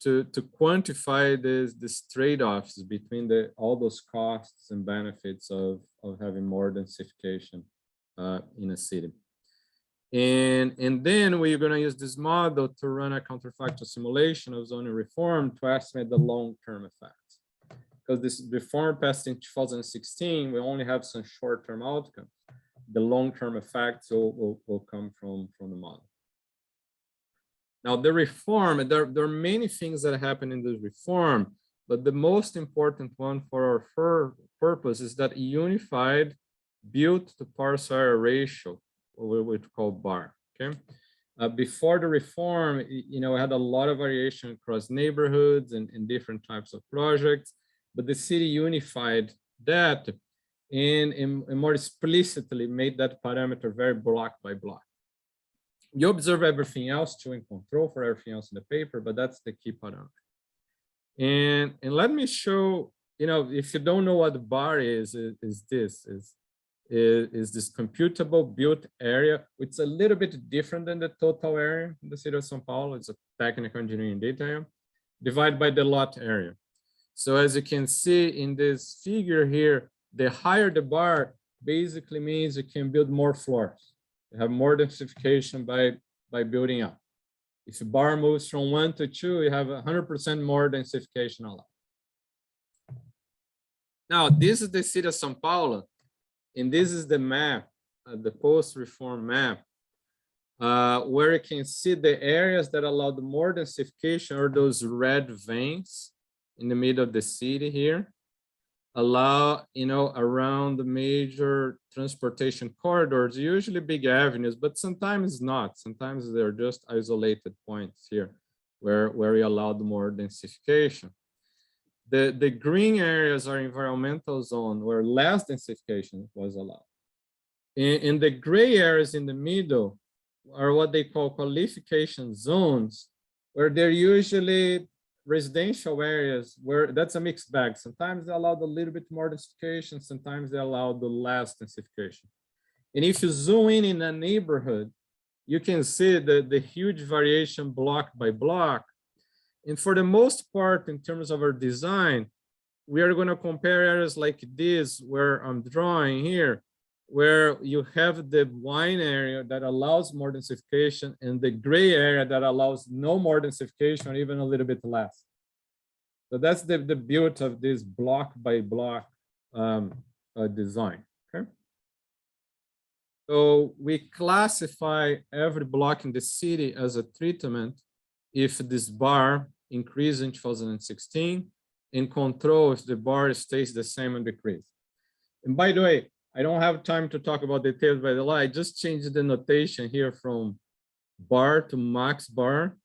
to quantify this trade-offs between all those costs and benefits of having more densification in a city. And then we're going to use this model to run a counterfactual simulation of zoning reform to estimate the long-term effects. Because this reform passed in 2016, we only have some short-term outcomes. The long-term effects will come from the model. Now, the reform, there are many things that happen in this reform, but the most important one for our purpose is that unified built to parcel area ratio, what we call BAR. Okay. Before the reform, we had a lot of variation across neighborhoods and different types of projects. But the city unified that and more explicitly made that parameter very block by block. You observe everything else too in control for everything else in the paper, but that's the key parameter. And let me show, if you don't know what the BAR is this computable built area. It's a little bit different than the total area in the city of São Paulo. It's a technical engineering detail divided by the lot area. So as you can see in this figure here, the higher the bar basically means you can build more floors. You have more densification by building up. If the bar moves from 1 to 2, you have 100% more densification allowed. Now, this is the city of São Paulo, and this is the map, the post-reform map, where you can see the areas that allowed more densification are those red veins in the middle of the city here, allow, around the major transportation corridors, usually big avenues, but sometimes not. Sometimes they're just isolated points here where we allowed more densification. The green areas are environmental zone where less densification was allowed. And the gray areas in the middle are what they call qualification zones, where they're usually residential areas where that's a mixed bag. Sometimes they allowed a little bit more densification, sometimes they allowed the less densification. And if you zoom in a neighborhood, you can see the huge variation block by block. And for the most part, in terms of our design, we are going to compare areas like this, where I'm drawing here, where you have the wine area that allows more densification and the gray area that allows no more densification or even a little bit less. So that's the beauty of this block by block design. Okay. So we classify every block in the city as a treatment if this bar increases in 2016, and control if the bar stays the same and decrease. And by the way, I don't have time to talk about details by the law. I just changed the notation here from bar to max bar,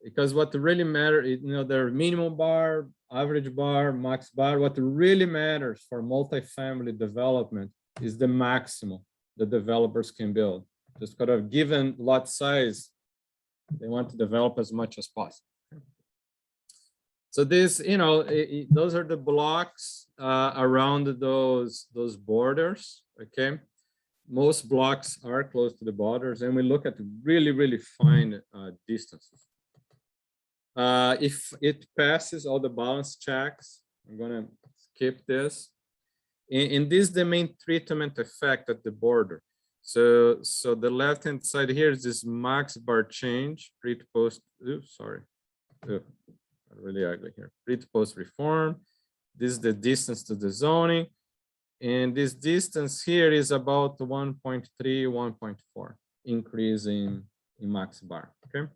because what really matters is, their minimum bar, average bar, max bar. What really matters for multifamily development is the maximum the developers can build. Just kind of given lot size, they want to develop as much as possible. So this, those are the blocks around those borders. Okay, most blocks are close to the borders, and we look at really, really fine distances. If it passes all the balance checks, I'm gonna skip this. And this is the main treatment effect at the border. So the left-hand side here is this max bar change, pre to post. Oops, sorry. Really ugly here. Pre to post reform. This is the distance to the zoning. And this distance here is about 1.3, 1.4 increase in max bar. Okay.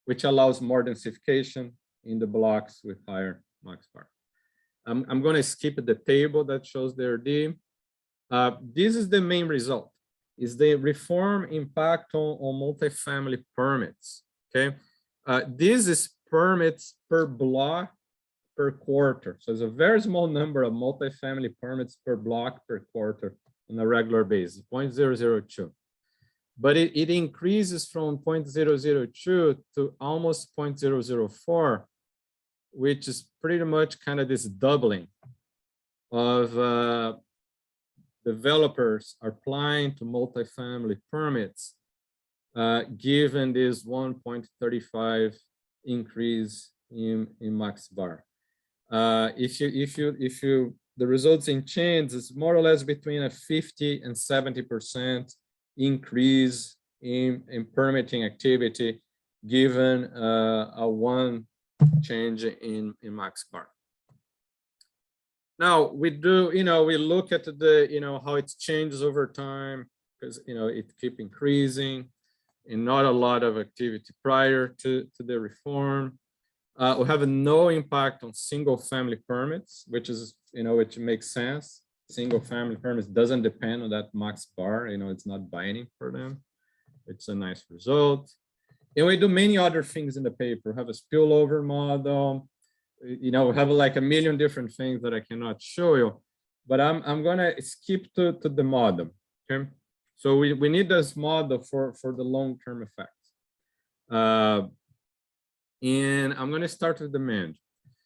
Which allows more densification in the blocks with higher max bar. I'm going to skip the table that shows their D. This is the main result, is the reform impact on multifamily permits. Okay, this is permits per block per quarter. So it's a very small number of multifamily permits per block per quarter on a regular basis, 0.002. But it increases from 0.002 to almost 0.004, which is pretty much kind of this doubling of developers applying to multifamily permits, given this 1.35 increase in max bar. If you the results in change is more or less between a 50 and 70% increase in permitting activity, given a one change in max bar. Now we do, we look at the, how it changes over time, because it keeps increasing, and not a lot of activity prior to the reform. We have no impact on single family permits, which is, which makes sense. Single family permits doesn't depend on that max bar, it's not binding for them. It's a nice result. And we do many other things in the paper. We have a spillover model. We have like a million different things that I cannot show you, but I'm gonna skip to the model. Okay, so we need this model for the long-term effects. And I'm gonna start with demand.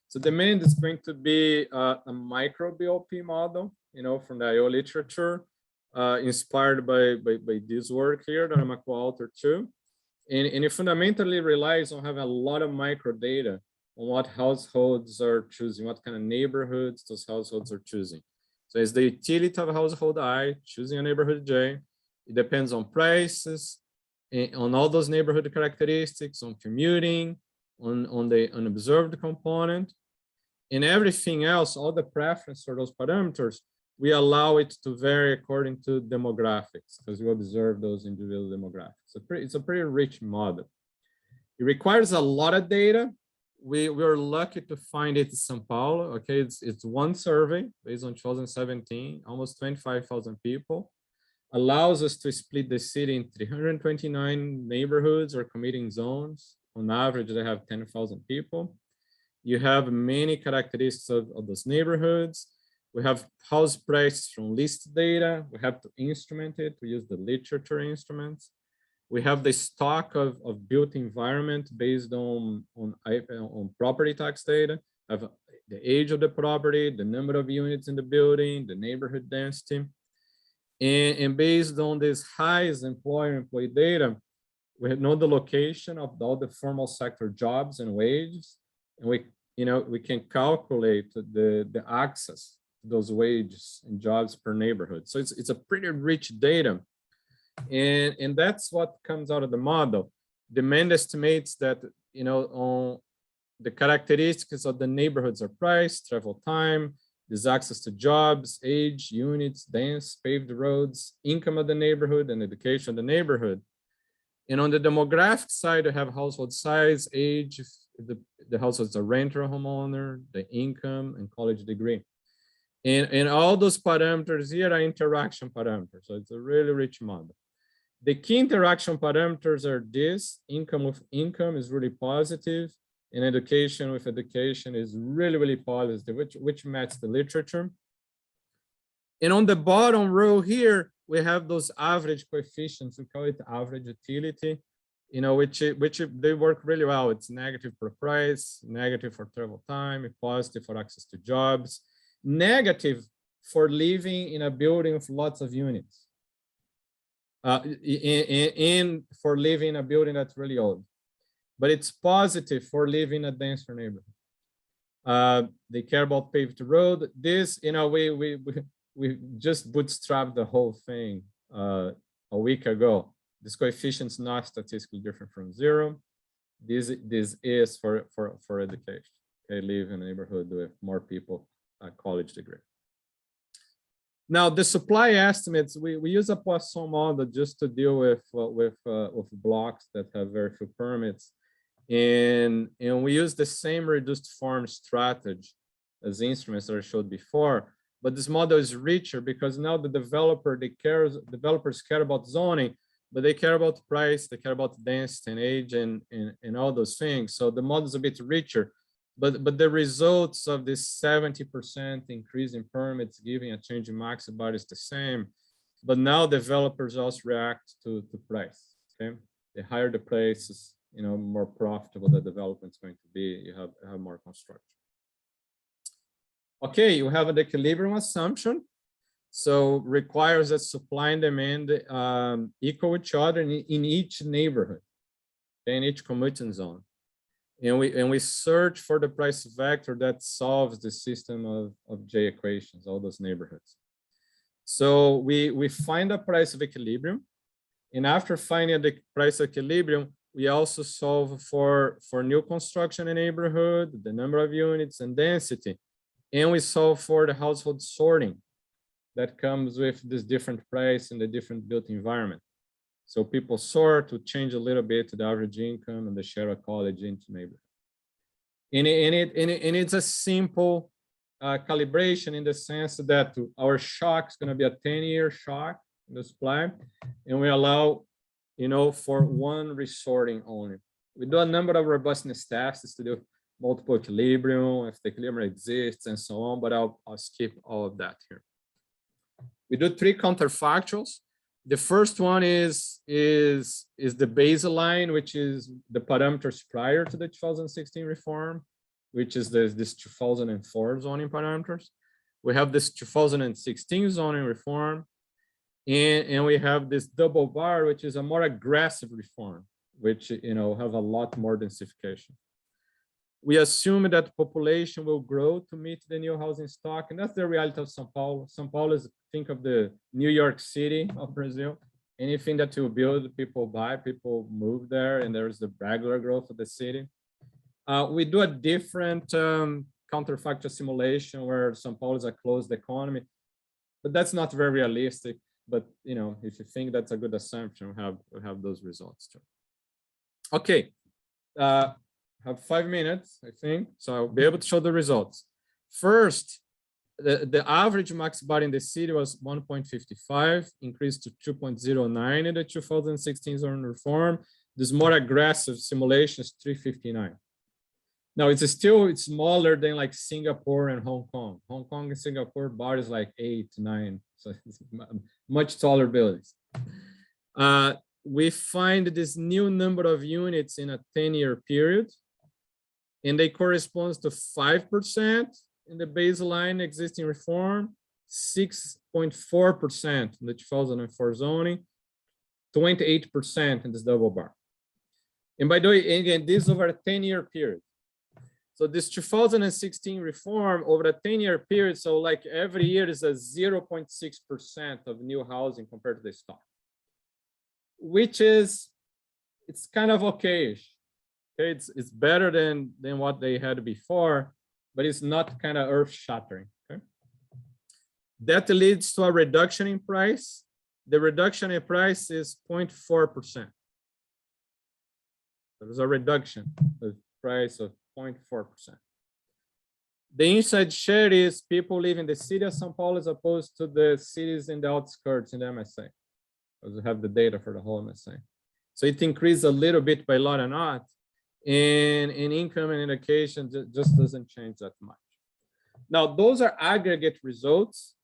So demand is going to be a micro BOP model, from the IO literature, inspired by this work here that I'm a co-author too. And it fundamentally relies on having a lot of micro data on what households are choosing, what kind of neighborhoods those households are choosing. So it's the utility of household I choosing a neighborhood J. It depends on prices, on all those neighborhood characteristics, on commuting, on the unobserved component, and everything else, all the preference for those parameters, we allow it to vary according to demographics, because you observe those individual demographics. It's a pretty rich model. It requires a lot of data. We were lucky to find it in São Paulo. Okay, it's one survey based on 2017, almost 25,000 people. Allows us to split the city in 329 neighborhoods or commuting zones, on average, they have 10,000 people. You have many characteristics of those neighborhoods. We have house prices from list data. We have to instrument it. We use the literature instruments. We have the stock of built environment based on property tax data, of the age of the property, the number of units in the building, the neighborhood density. And based on this highest employee data, we know the location of all the formal sector jobs and wages, and we can calculate the access to those wages and jobs per neighborhood. So it's a pretty rich data, and that's what comes out of the model. Demand estimates that on the characteristics of the neighborhoods are price, travel time, this access to jobs, age, units, dense, paved roads, income of the neighborhood, and education of the neighborhood. And on the demographic side, you have household size, age, if the household's a renter or homeowner, the income, and college degree. And all those parameters here are interaction parameters. So it's a really rich model. The key interaction parameters are this: income with income is really positive, and education with education is really, really positive, which matches the literature. And on the bottom row here, we have those average coefficients. We call it average utility, which they work really well. It's negative for price, negative for travel time, positive for access to jobs, negative for living in a building with lots of units, and for living in a building that's really old. But it's positive for living in a denser neighborhood. They care about paved road. This, we just bootstrapped the whole thing a week ago. This coefficient is not statistically different from 0. This is for education. Okay, live in a neighborhood with more people at college degree. Now, the supply estimates, we use a Poisson model just to deal with blocks that have very few permits. And we use the same reduced form strategy as instruments that I showed before. But this model is richer because now the developers care about zoning, but they care about price, they care about density and age and all those things. So the model is a bit richer, but the results of this 70% increase in permits giving a change in max about is the same. But now developers also react to price. Okay, the higher the prices, more profitable the development is going to be. You have more construction. Okay, you have an equilibrium assumption. So requires that supply and demand equal each other in each neighborhood, in each commuting zone. And we search for the price vector that solves the system of J equations, all those neighborhoods. So we find a price of equilibrium. And after finding the price of equilibrium, we also solve for new construction in neighborhood, the number of units and density. And we solve for the household sorting that comes with this different price in the different built environment. So people sort to change a little bit the average income and the share of college into neighborhood. And it's a simple calibration in the sense that our shock is going to be a 10-year shock in the supply, and we allow, for one resorting only. We do a number of robustness tests to do multiple equilibrium, if the equilibrium exists, and so on, but I'll skip all of that here. We do 3 counterfactuals. The first one is the baseline, which is the parameters prior to the 2016 reform, which is this 2004 zoning parameters. We have this 2016 zoning reform, and we have this double bar, which is a more aggressive reform, which have a lot more densification. We assume that population will grow to meet the new housing stock, and that's the reality of São Paulo. São Paulo is, think of the New York City of Brazil. Anything that you build, people buy, people move there, and there's the regular growth of the city. We do a different counterfactual simulation where São Paulo is a closed economy, but that's not very realistic. But if you think that's a good assumption, we have those results too. Okay. Have 5 minutes, I think, so I'll be able to show the results. First, the average max bar in the city was 1.55, increased to 2.09 in the 2016 zoning reform. This more aggressive simulation is 359. Now it's still smaller than like Singapore and Hong Kong. Hong Kong and Singapore bar is like 8, 9, so it's much taller buildings. We find this new number of units in a 10-year period, and they correspond to 5% in the baseline existing reform, 6.4% in the 2004 zoning, 28% in this double bar. And by the way, again, this is over a 10-year period. So this 2016 reform over a 10-year period, so like every year is a 0.6% of new housing compared to the stock, which is, it's kind of okayish. Okay, it's better than what they had before, but it's not kind of earth-shattering. Okay, that leads to a reduction in price. The reduction in price is 0.4%. There's a reduction of price of 0.4%. The inside share is people live in the city of São Paulo as opposed to the cities in the outskirts in the MSA, because we have the data for the whole MSA. So it increased a little bit by lot and not, and in income and education just doesn't change that much. Now, those are aggregate results.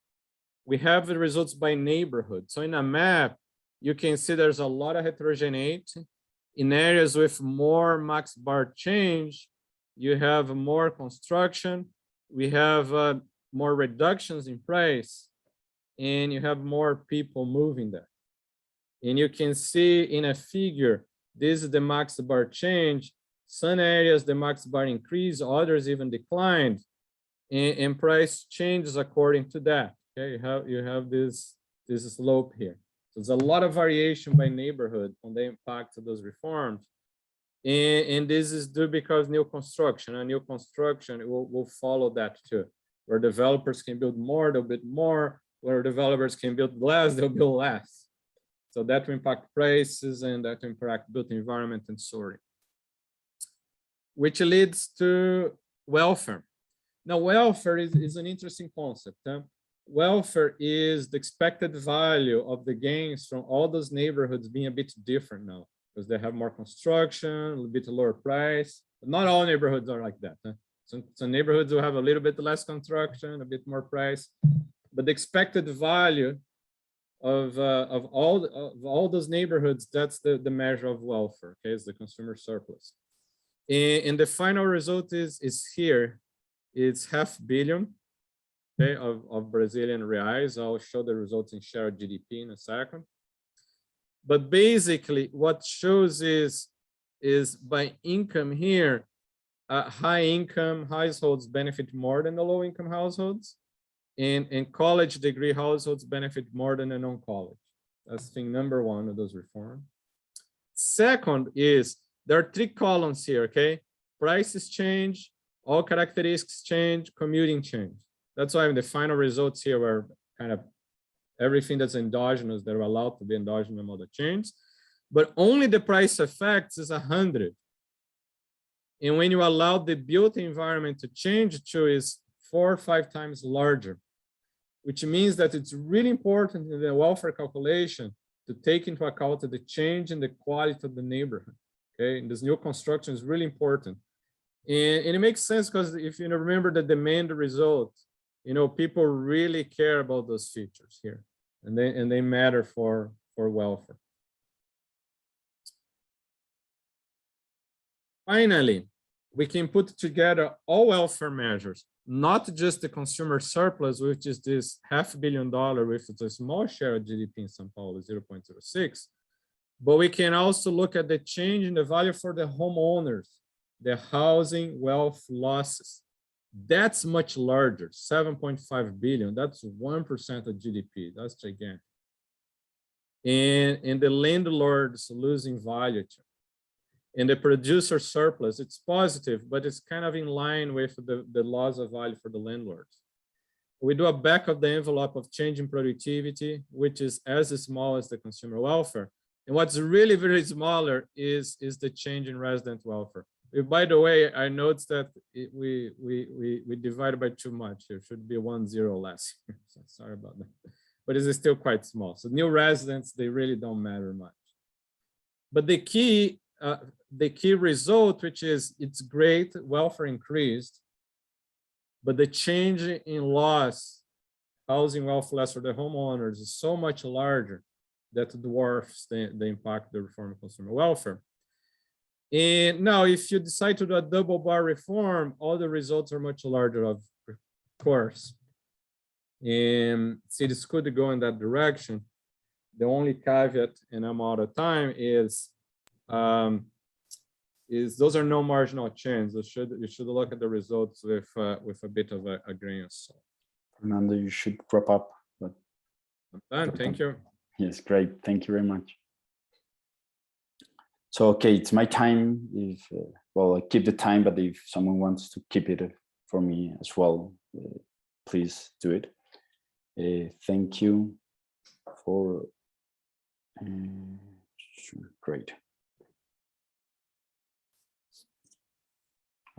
We have the results by neighborhood. So in a map, you can see there's a lot of heterogeneity. In areas with more max bar change, you have more construction, we have more reductions in price, and you have more people moving there. And you can see in a figure, this is the max bar change. Some areas, the max bar increased, others even declined, and price changes according to that. Okay, you have this slope here. So there's a lot of variation by neighborhood on the impact of those reforms. And this is due because new construction, and new construction will follow that too. Where developers can build more, they'll build more. Where developers can build less, they'll build less. So that will impact prices, and that will impact built environment and sorting. Which leads to welfare. Now, welfare is an interesting concept. Huh? Welfare is the expected value of the gains from all those neighborhoods being a bit different now, because they have more construction, a little bit lower price. But not all neighborhoods are like that. Huh? Some neighborhoods will have a little bit less construction, a bit more price, but the expected value of all those neighborhoods, that's the measure of welfare. Okay, it's the consumer surplus, and the final result is here. It's $500 million. Okay, of Brazilian reais. I'll show the results in share of GDP in a second. But basically, what shows is by income here, high income households benefit more than the low income households, and college degree households benefit more than the non-college. That's thing number one of those reforms. Second is there are 3 columns here. Okay, prices change, all characteristics change, commuting change. That's why the final results here were kind of everything that's endogenous that are allowed to be endogenous model change, but only the price effects is 100. And when you allow the built environment to change to is 4 or 5 times larger, which means that it's really important in the welfare calculation to take into account the change in the quality of the neighborhood. Okay, and this new construction is really important. And it makes sense because if you remember the demand result, people really care about those features here, and they matter for welfare. Finally, we can put together all welfare measures, not just the consumer surplus, which is this $500 million with a small share of GDP in São Paulo, 0.06, but we can also look at the change in the value for the homeowners, the housing wealth losses. That's much larger, 7.5 billion. That's 1% of GDP. That's gigantic. And the landlords losing value too. And the producer surplus, it's positive, but it's kind of in line with the loss of value for the landlords. We do a back of the envelope of change in productivity, which is as small as the consumer welfare. And what's really very smaller is the change in resident welfare. By the way, I noticed that we divided by too much here. Should be 1 0 less. So sorry about that. But it's still quite small. So new residents, they really don't matter much. But the key the key result, which is it's great, welfare increased, but the change in loss, housing wealth loss for the homeowners is so much larger that dwarfs the impact of the reform of consumer welfare. And now, if you decide to do a double bar reform, all the results are much larger, of course. And cities could go in that direction. The only caveat, and I'm out of time, is those are no marginal change. You should look at the results with a bit of a grain of salt. Fernando, you should wrap up. But I'm done. Thank you. Yes, great. Thank you very much. So, okay, it's my time. If well, I keep the time, but if someone wants to keep it for me as well, please do it. Thank you for great.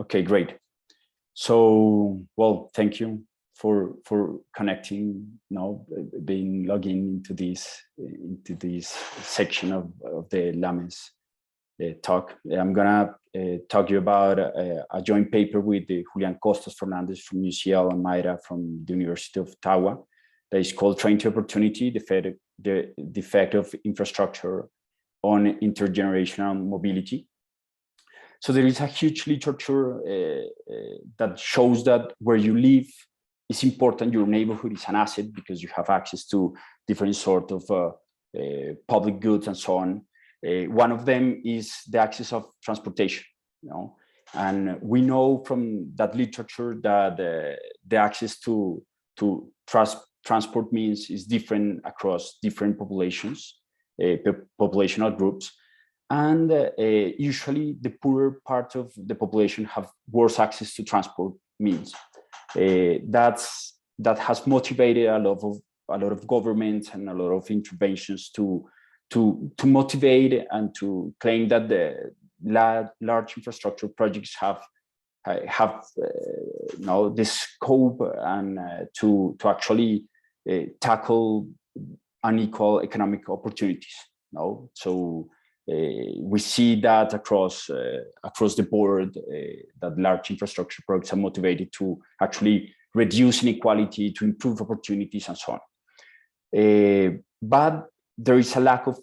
Okay, great. So, well, thank you for connecting now, being logging into this section of the LAMES talk. I'm gonna talk to you about a joint paper with Julian Costas Fernandez from UCL and Mayra from the University of Ottawa that is called Train to Opportunity, the effect of infrastructure on intergenerational mobility. So there is a huge literature that shows that where you live is important. Your neighborhood is an asset because you have access to different sort of public goods and so on. One of them is the access of transportation, and we know from that literature that the access to transport means is different across different populations, populational groups. And usually the poorer part of the population have worse access to transport means. That has motivated a lot of governments and a lot of interventions to motivate and to claim that the large infrastructure projects have the scope and to actually tackle unequal economic opportunities. So we see that across the board that large infrastructure projects are motivated to actually reduce inequality, to improve opportunities, and so on. But there is a lack of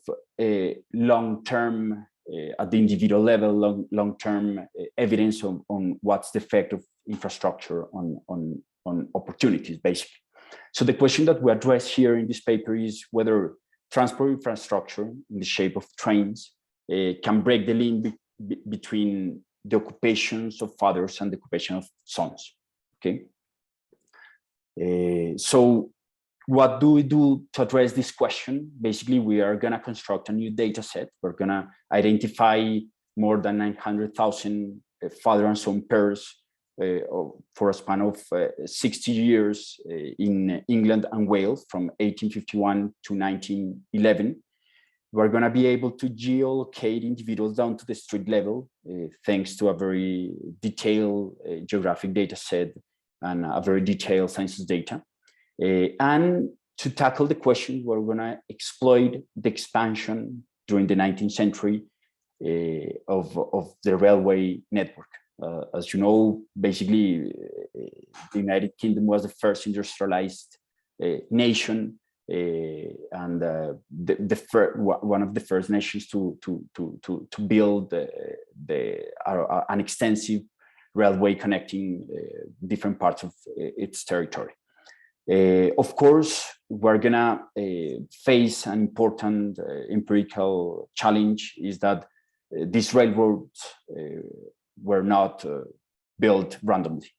long-term, at the individual level, long-term evidence on what's the effect of infrastructure on opportunities, basically. So the question that we address here in this paper is whether transport infrastructure in the shape of trains can break the link between the occupations of fathers and the occupation of sons. Okay. So what do we do to address this question? Basically, we are going to construct a new data set. We're going to identify more than 900,000 father and son pairs for a span of 60 years in England and Wales from 1851 to 1911. We're going to be able to geolocate individuals down to the street level thanks to a very detailed geographic data set and a very detailed census data. And to tackle the question, we're going to exploit the expansion during the 19th century of the railway network. As you know, basically, the United Kingdom was the first industrialized nation and one of the first nations to build an extensive railway connecting different parts of its territory. Of course, we're gonna face an important empirical challenge, is that these railroads were not built randomly.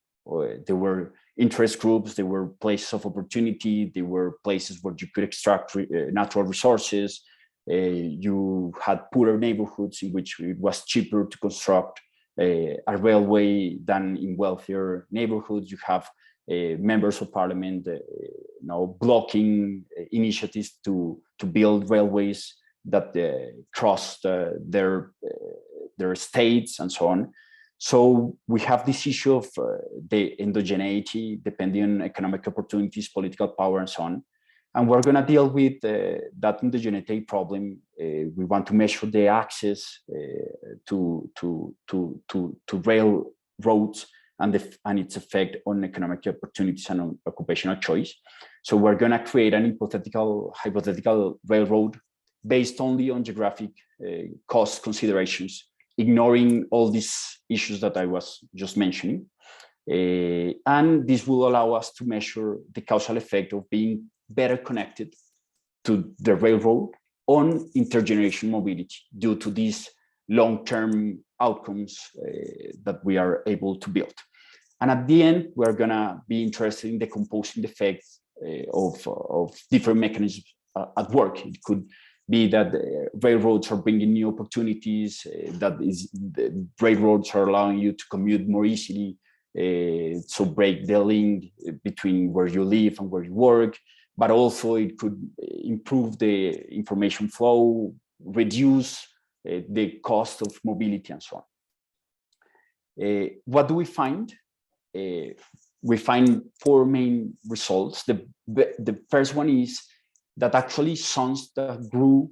There were interest groups, there were places of opportunity, there were places where you could extract natural resources. You had poorer neighborhoods in which it was cheaper to construct a railway than in wealthier neighborhoods. You have members of parliament blocking initiatives to build railways that crossed their states and so on. So we have this issue of the endogeneity, depending on economic opportunities, political power, and so on. And we're going to deal with that indigeneity problem. We want to measure the access to railroads and its effect on economic opportunities and on occupational choice. So we're going to create an hypothetical railroad based only on geographic cost considerations, ignoring all these issues that I was just mentioning. And this will allow us to measure the causal effect of being better connected to the railroad on intergenerational mobility due to these long-term outcomes that we are able to build. And at the end, we're gonna be interested in decomposing the effects of different mechanisms at work. It could be that railroads are bringing new opportunities, the railroads are allowing you to commute more easily, so break the link between where you live and where you work, but also it could improve the information flow, reduce the cost of mobility and so on. What do we find? We find 4 main results. The first one is that actually sons that grew,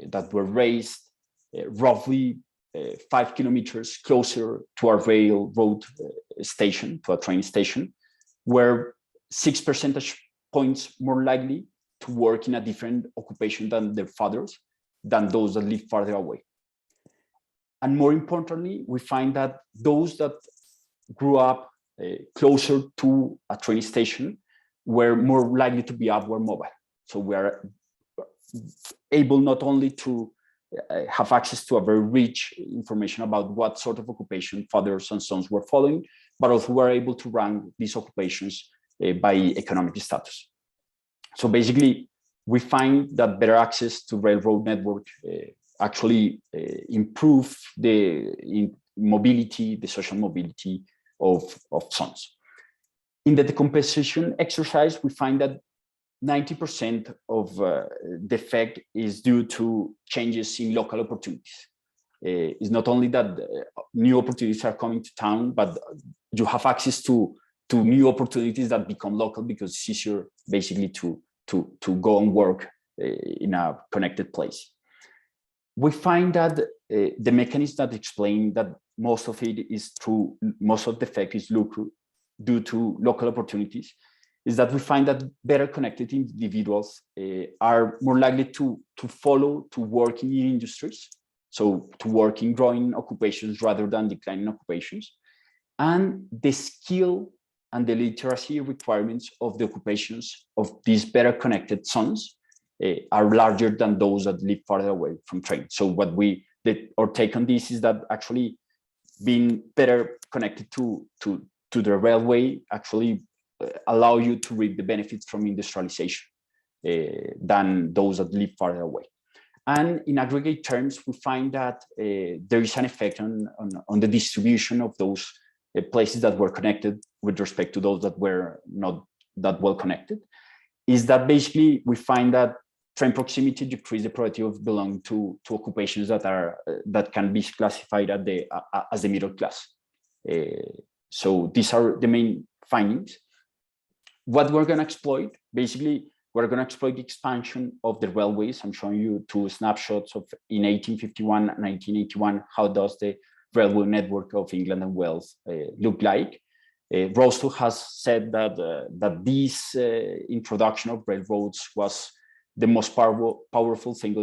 that were raised roughly 5 kilometers closer to a railroad station, to a train station, were 6 percentage points more likely to work in a different occupation than their fathers, than those that live farther away. And more importantly, we find that those that grew up closer to a train station were more likely to be upward mobile. So we are able not only to have access to a very rich information about what sort of occupation fathers and sons were following, but also we're able to rank these occupations by economic status. So basically, we find that better access to railroad network actually improve the mobility, the social mobility of sons. In the decomposition exercise, we find that 90% of the effect is due to changes in local opportunities. It's not only that new opportunities are coming to town, but you have access to new opportunities that become local because it's easier basically to go and work in a connected place. We find that the mechanisms that explain that most of the effect is due to local opportunities is that we find that better connected individuals are more likely to follow to work in new industries, so to work in growing occupations rather than declining occupations. And the skill and the literacy requirements of the occupations of these better connected sons are larger than those that live farther away from trains. So our take on this is that actually being better connected to the railway actually allow you to reap the benefits from industrialization than those that live farther away. And in aggregate terms, we find that there is an effect on the distribution of those places that were connected with respect to those that were not that well connected, is that basically we find that train proximity decrease the probability of belonging to occupations that can be classified as the middle class. So these are the main findings. What we're going to exploit, basically, we're going to exploit the expansion of the railways. I'm showing you 2 snapshots of in 1851 and 1981, how does the railway network of England and Wales look like. Rostow has said that this introduction of railroads was the most powerful single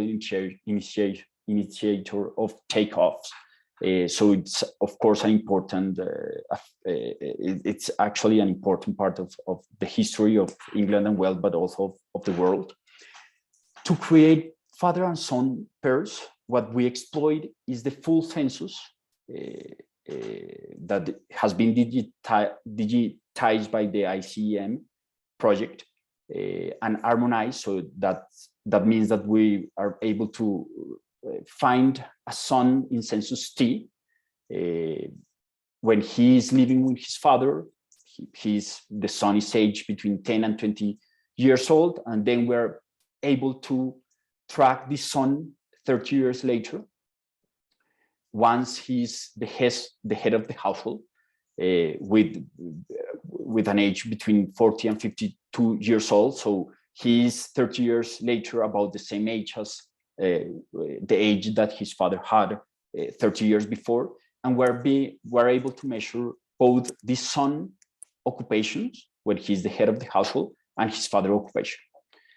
initiator of takeoffs. So it's of course an important, it's actually an important part of the history of England and Wales, but also of the world. To create father and son pairs, what we exploit is the full census that has been digitized by the ICEM project and harmonized. So that means that we are able to find a son in census T when he is living with his father. The son is aged between 10 and 20 years old, and then we're able to track this son 30 years later, once he's the head of the household, with an age between 40 and 52 years old. So He's 30 years later about the same age as the age that his father had 30 years before. And we're able to measure both the son occupations, when he's the head of the household, and his father occupation.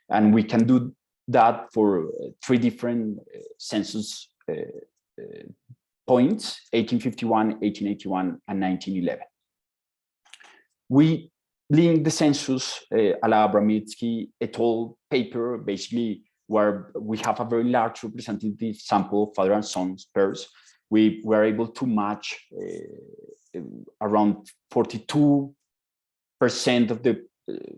And we can do that for 3 different census points: 1851, 1881, and 1911. We link the census a la Abramitsky et al. Paper, basically, where we have a very large representative sample of father and son pairs. We were able to match around 42% of the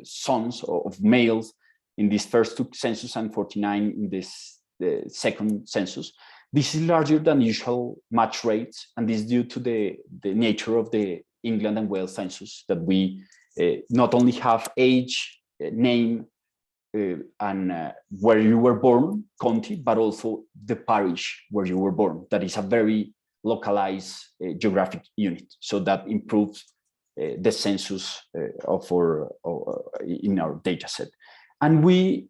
sons of males in these first 2 census and 49 in this the second census. This is larger than usual match rates, and this is due to the nature of the England and Wales census, that we not only have age, name, and where you were born, county, but also the parish where you were born. That is a very localized geographic unit. So that improves the census in our data set. And we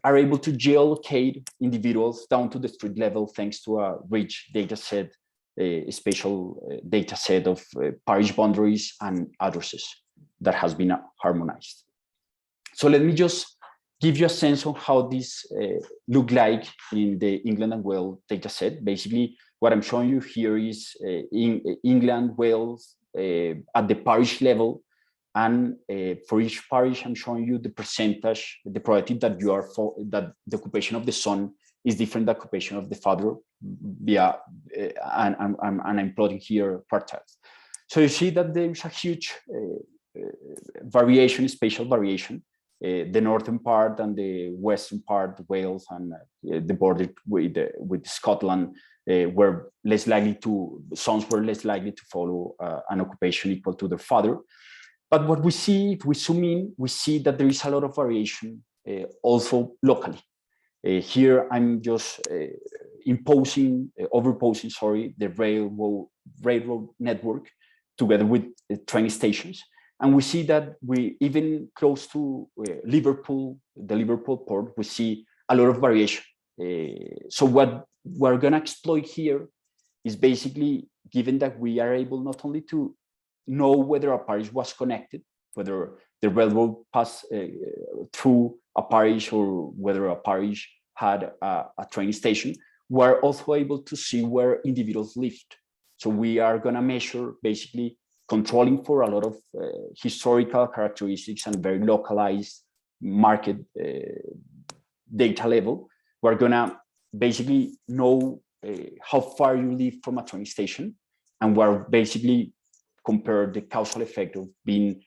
are able to geolocate individuals down to the street level thanks to a rich data set, a spatial data set of parish boundaries and addresses that has been harmonized. So let me just give you a sense of how this look like in the England and Wales data set. Basically, what I'm showing you here is in England, Wales, at the parish level. And for each parish, I'm showing you the percentage, the probability that that the occupation of the son is different than the occupation of the father via, and I'm plotting here quartiles. So you see that there's a huge variation, spatial variation. The northern part and the western part, Wales and the border with Scotland, were less likely to, sons were less likely to follow an occupation equal to their father. But what we see, if we zoom in, we see that there is a lot of variation also locally. Here I'm just overposing, the railroad network together with train stations. And we see that we, even close to Liverpool, the Liverpool port, we see a lot of variation. So what we're gonna exploit here is basically, given that we are able not only to know whether a parish was connected, whether the railroad passed through a parish or whether a parish had a train station, we're also able to see where individuals lived. So we are gonna measure basically controlling for a lot of historical characteristics and very localized market data level. We're gonna basically know how far you live from a train station, and we're basically compare the causal effect of being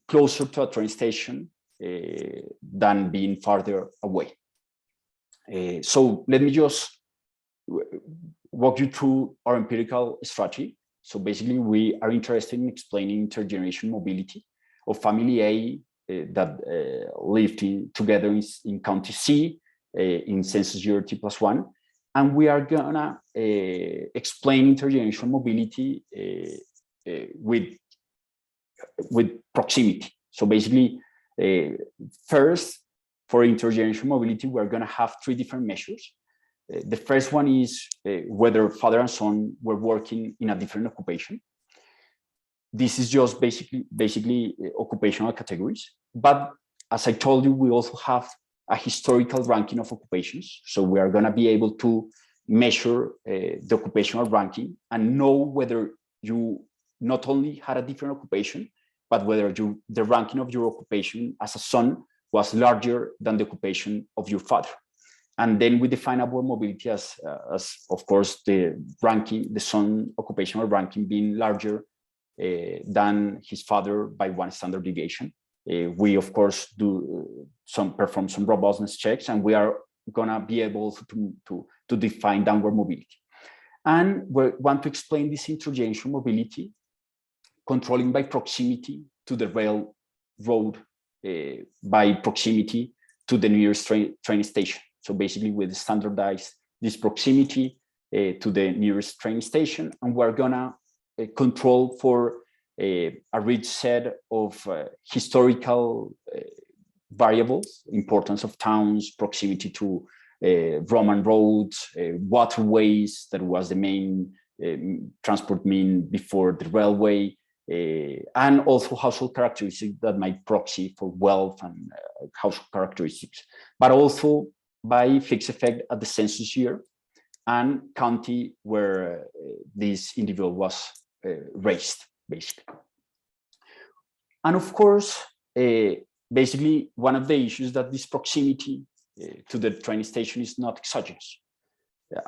closer to a train station than being farther away. So let me just walk you through our empirical strategy. So basically, we are interested in explaining intergeneration mobility of family A that lived together in County C in census year T+1. And we are gonna explain intergeneration mobility with proximity. So basically, first, for intergeneration mobility, we're gonna have 3 different measures. The first one is whether father and son were working in a different occupation. This is just basically occupational categories. But as I told you, we also have a historical ranking of occupations. So we are gonna be able to measure the occupational ranking and know whether you not only had a different occupation, but whether the ranking of your occupation as a son was larger than the occupation of your father. And then we define upward mobility as of course, the ranking, the son occupational ranking being larger than his father by 1 standard deviation. We of course perform some robustness checks, and we are gonna be able to define downward mobility. And we want to explain this intergeneration mobility, controlling by proximity to the railroad, by proximity to the nearest train station. So basically, we standardize this proximity to the nearest train station, and we're gonna control for a rich set of historical variables: importance of towns, proximity to Roman roads, waterways, that was the main transport mean before the railway, and also household characteristics that might proxy for wealth and household characteristics, but also by fixed effect at the census year and county where this individual was raised, basically. And of course, basically, one of the issues that this proximity to the train station is not exogenous.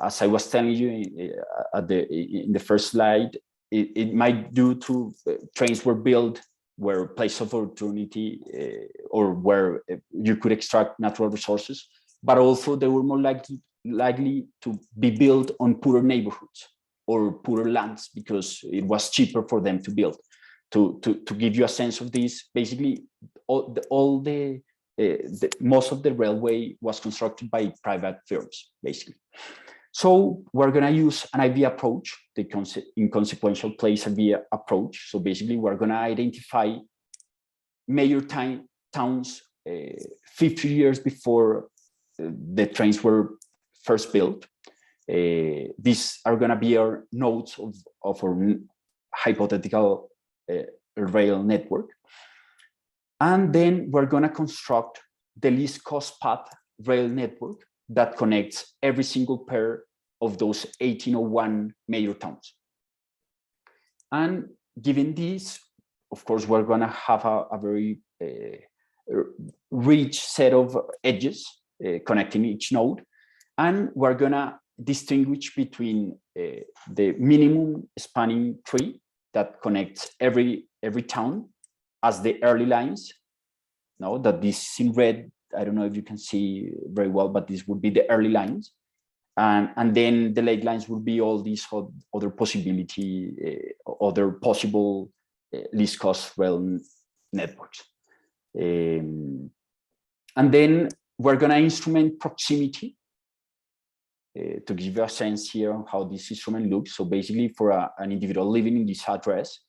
As I was telling you in the first slide, it might due to trains were built where place of opportunity or where you could extract natural resources, but also they were more likely to be built on poorer neighborhoods or poorer lands because it was cheaper for them to build. To give you a sense of this, basically most of the railway was constructed by private firms, basically. So we're going to use an IV approach, the inconsequential place IV approach. So basically, we're going to identify major towns 50 years before the trains were first built. These are going to be our nodes of our hypothetical rail network. And then we're going to construct the least cost path rail network that connects every single pair of those 1801 major towns. And given this, of course, we're going to have a very rich set of edges connecting each node. And we're going to distinguish between the minimum spanning tree that connects every town as the early lines. Now that this is in red, I don't know if you can see very well, but this would be the early lines. And then the late lines would be all these other other possible least cost rail networks. And then we're going to instrument proximity to give you a sense here of how this instrument looks. So basically for an individual living in this address,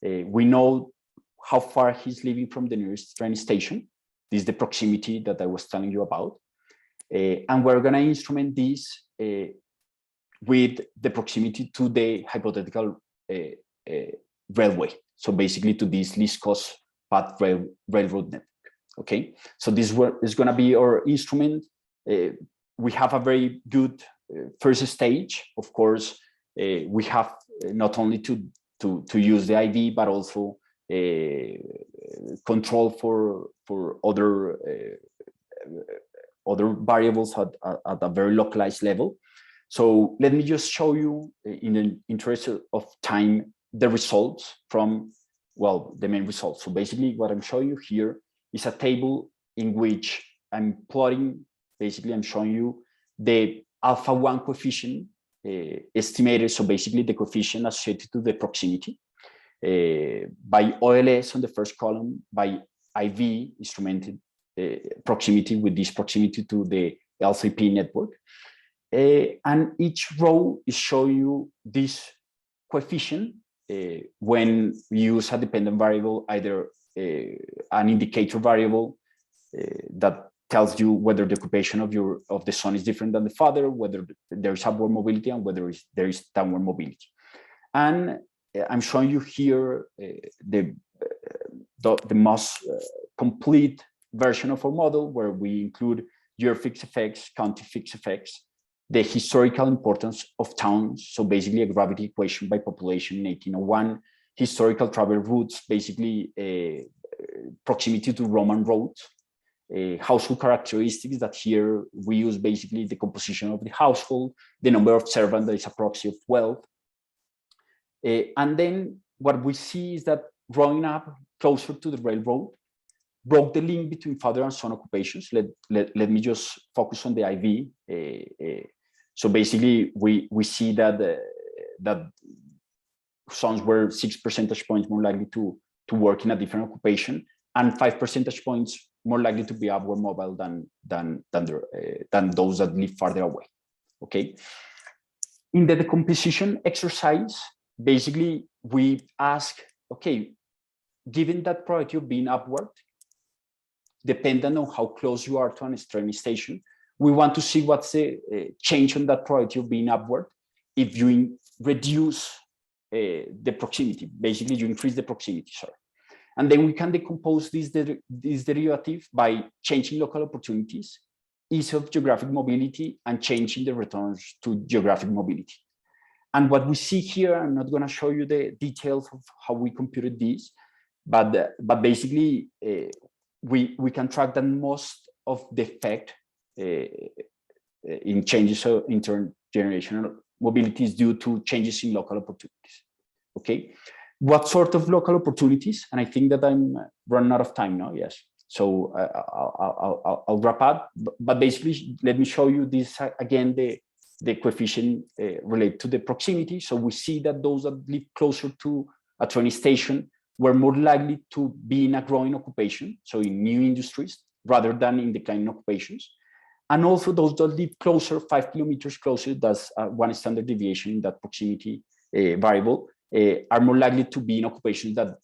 we know how far he's living from the nearest train station. This is the proximity that I was telling you about. And we're going to instrument this with the proximity to the hypothetical railway. So basically to this least cost path railroad network. Okay, so this is going to be our instrument. We have a very good first stage. Of course, we have not only to use the IV, but also control for other variables at a very localized level. So let me just show you, in the interest of time, the results from, well, the main results. So basically what I'm showing you here is a table in which I'm plotting, basically I'm showing you the alpha 1 coefficient estimated. So basically the coefficient associated to the proximity by OLS on the first column, by IV instrumented proximity with this proximity to the LCP network. And each row is showing you this coefficient when we use a dependent variable, either an indicator variable that tells you whether the occupation of the son is different than the father, whether there is upward mobility, and whether there is downward mobility. And I'm showing you here the most complete version of our model, where we include year fixed effects, county fixed effects, the historical importance of towns, so basically a gravity equation by population in 1801, historical travel routes, basically proximity to Roman roads, household characteristics that here we use basically the composition of the household, the number of servants that is a proxy of wealth. And then what we see is that growing up closer to the railroad broke the link between father and son occupations. Let me just focus on the IV. So basically we see that that sons were 6 percentage points more likely to work in a different occupation, and 5 percentage points more likely to be upward mobile than those that live farther away. Okay. In the decomposition exercise, basically we ask, okay, given that probability of being upward, dependent on how close you are to an train station. We want to see what's the change on that probability of being upward if you reduce the proximity. Basically, you increase the proximity, sorry. And then we can decompose this derivative by changing local opportunities, ease of geographic mobility, and changing the returns to geographic mobility. And what we see here, I'm not going to show you the details of how we computed this, but basically we can track that most of the effect in changes of intergenerational mobility is due to changes in local opportunities. Okay, what sort of local opportunities? And I think that I'm running out of time now. Yes, so I'll wrap up. But basically, let me show you this again. The coefficient related to the proximity. So we see that those that live closer to a train station were more likely to be in a growing occupation, so in new industries, rather than in declining occupations. And also those that live closer, 5 kilometers closer, that's one standard deviation in that proximity variable, are more likely to be in occupations that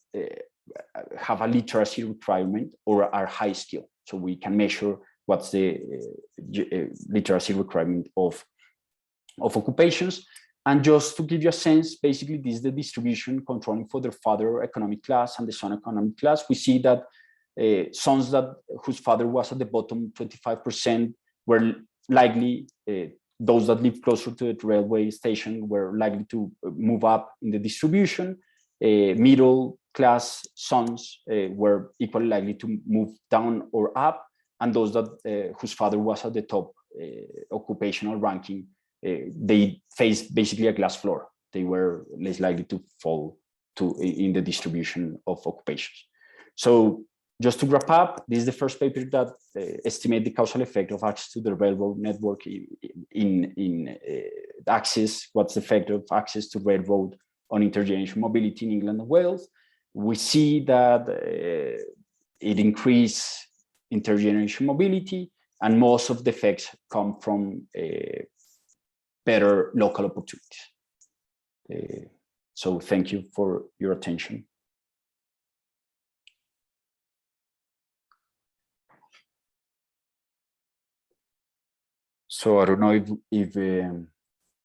have a literacy requirement or are high skill. So we can measure what's the literacy requirement of occupations. And just to give you a sense, basically this is the distribution controlling for the father economic class and the son economic class. We see that sons whose father was at the bottom 25% were likely, those that live closer to the railway station were likely to move up in the distribution. Middle class sons were equally likely to move down or up, and those that whose father was at the top occupational ranking, they faced basically a glass floor. They were less likely to fall in the distribution of occupations. So just to wrap up, this is the first paper that estimate the causal effect of access to the railroad network in access. What's the effect of access to railroad on intergenerational mobility in England and Wales? We see that it increased intergenerational mobility, and most of the effects come from better local opportunities. So thank you for your attention. So I don't know if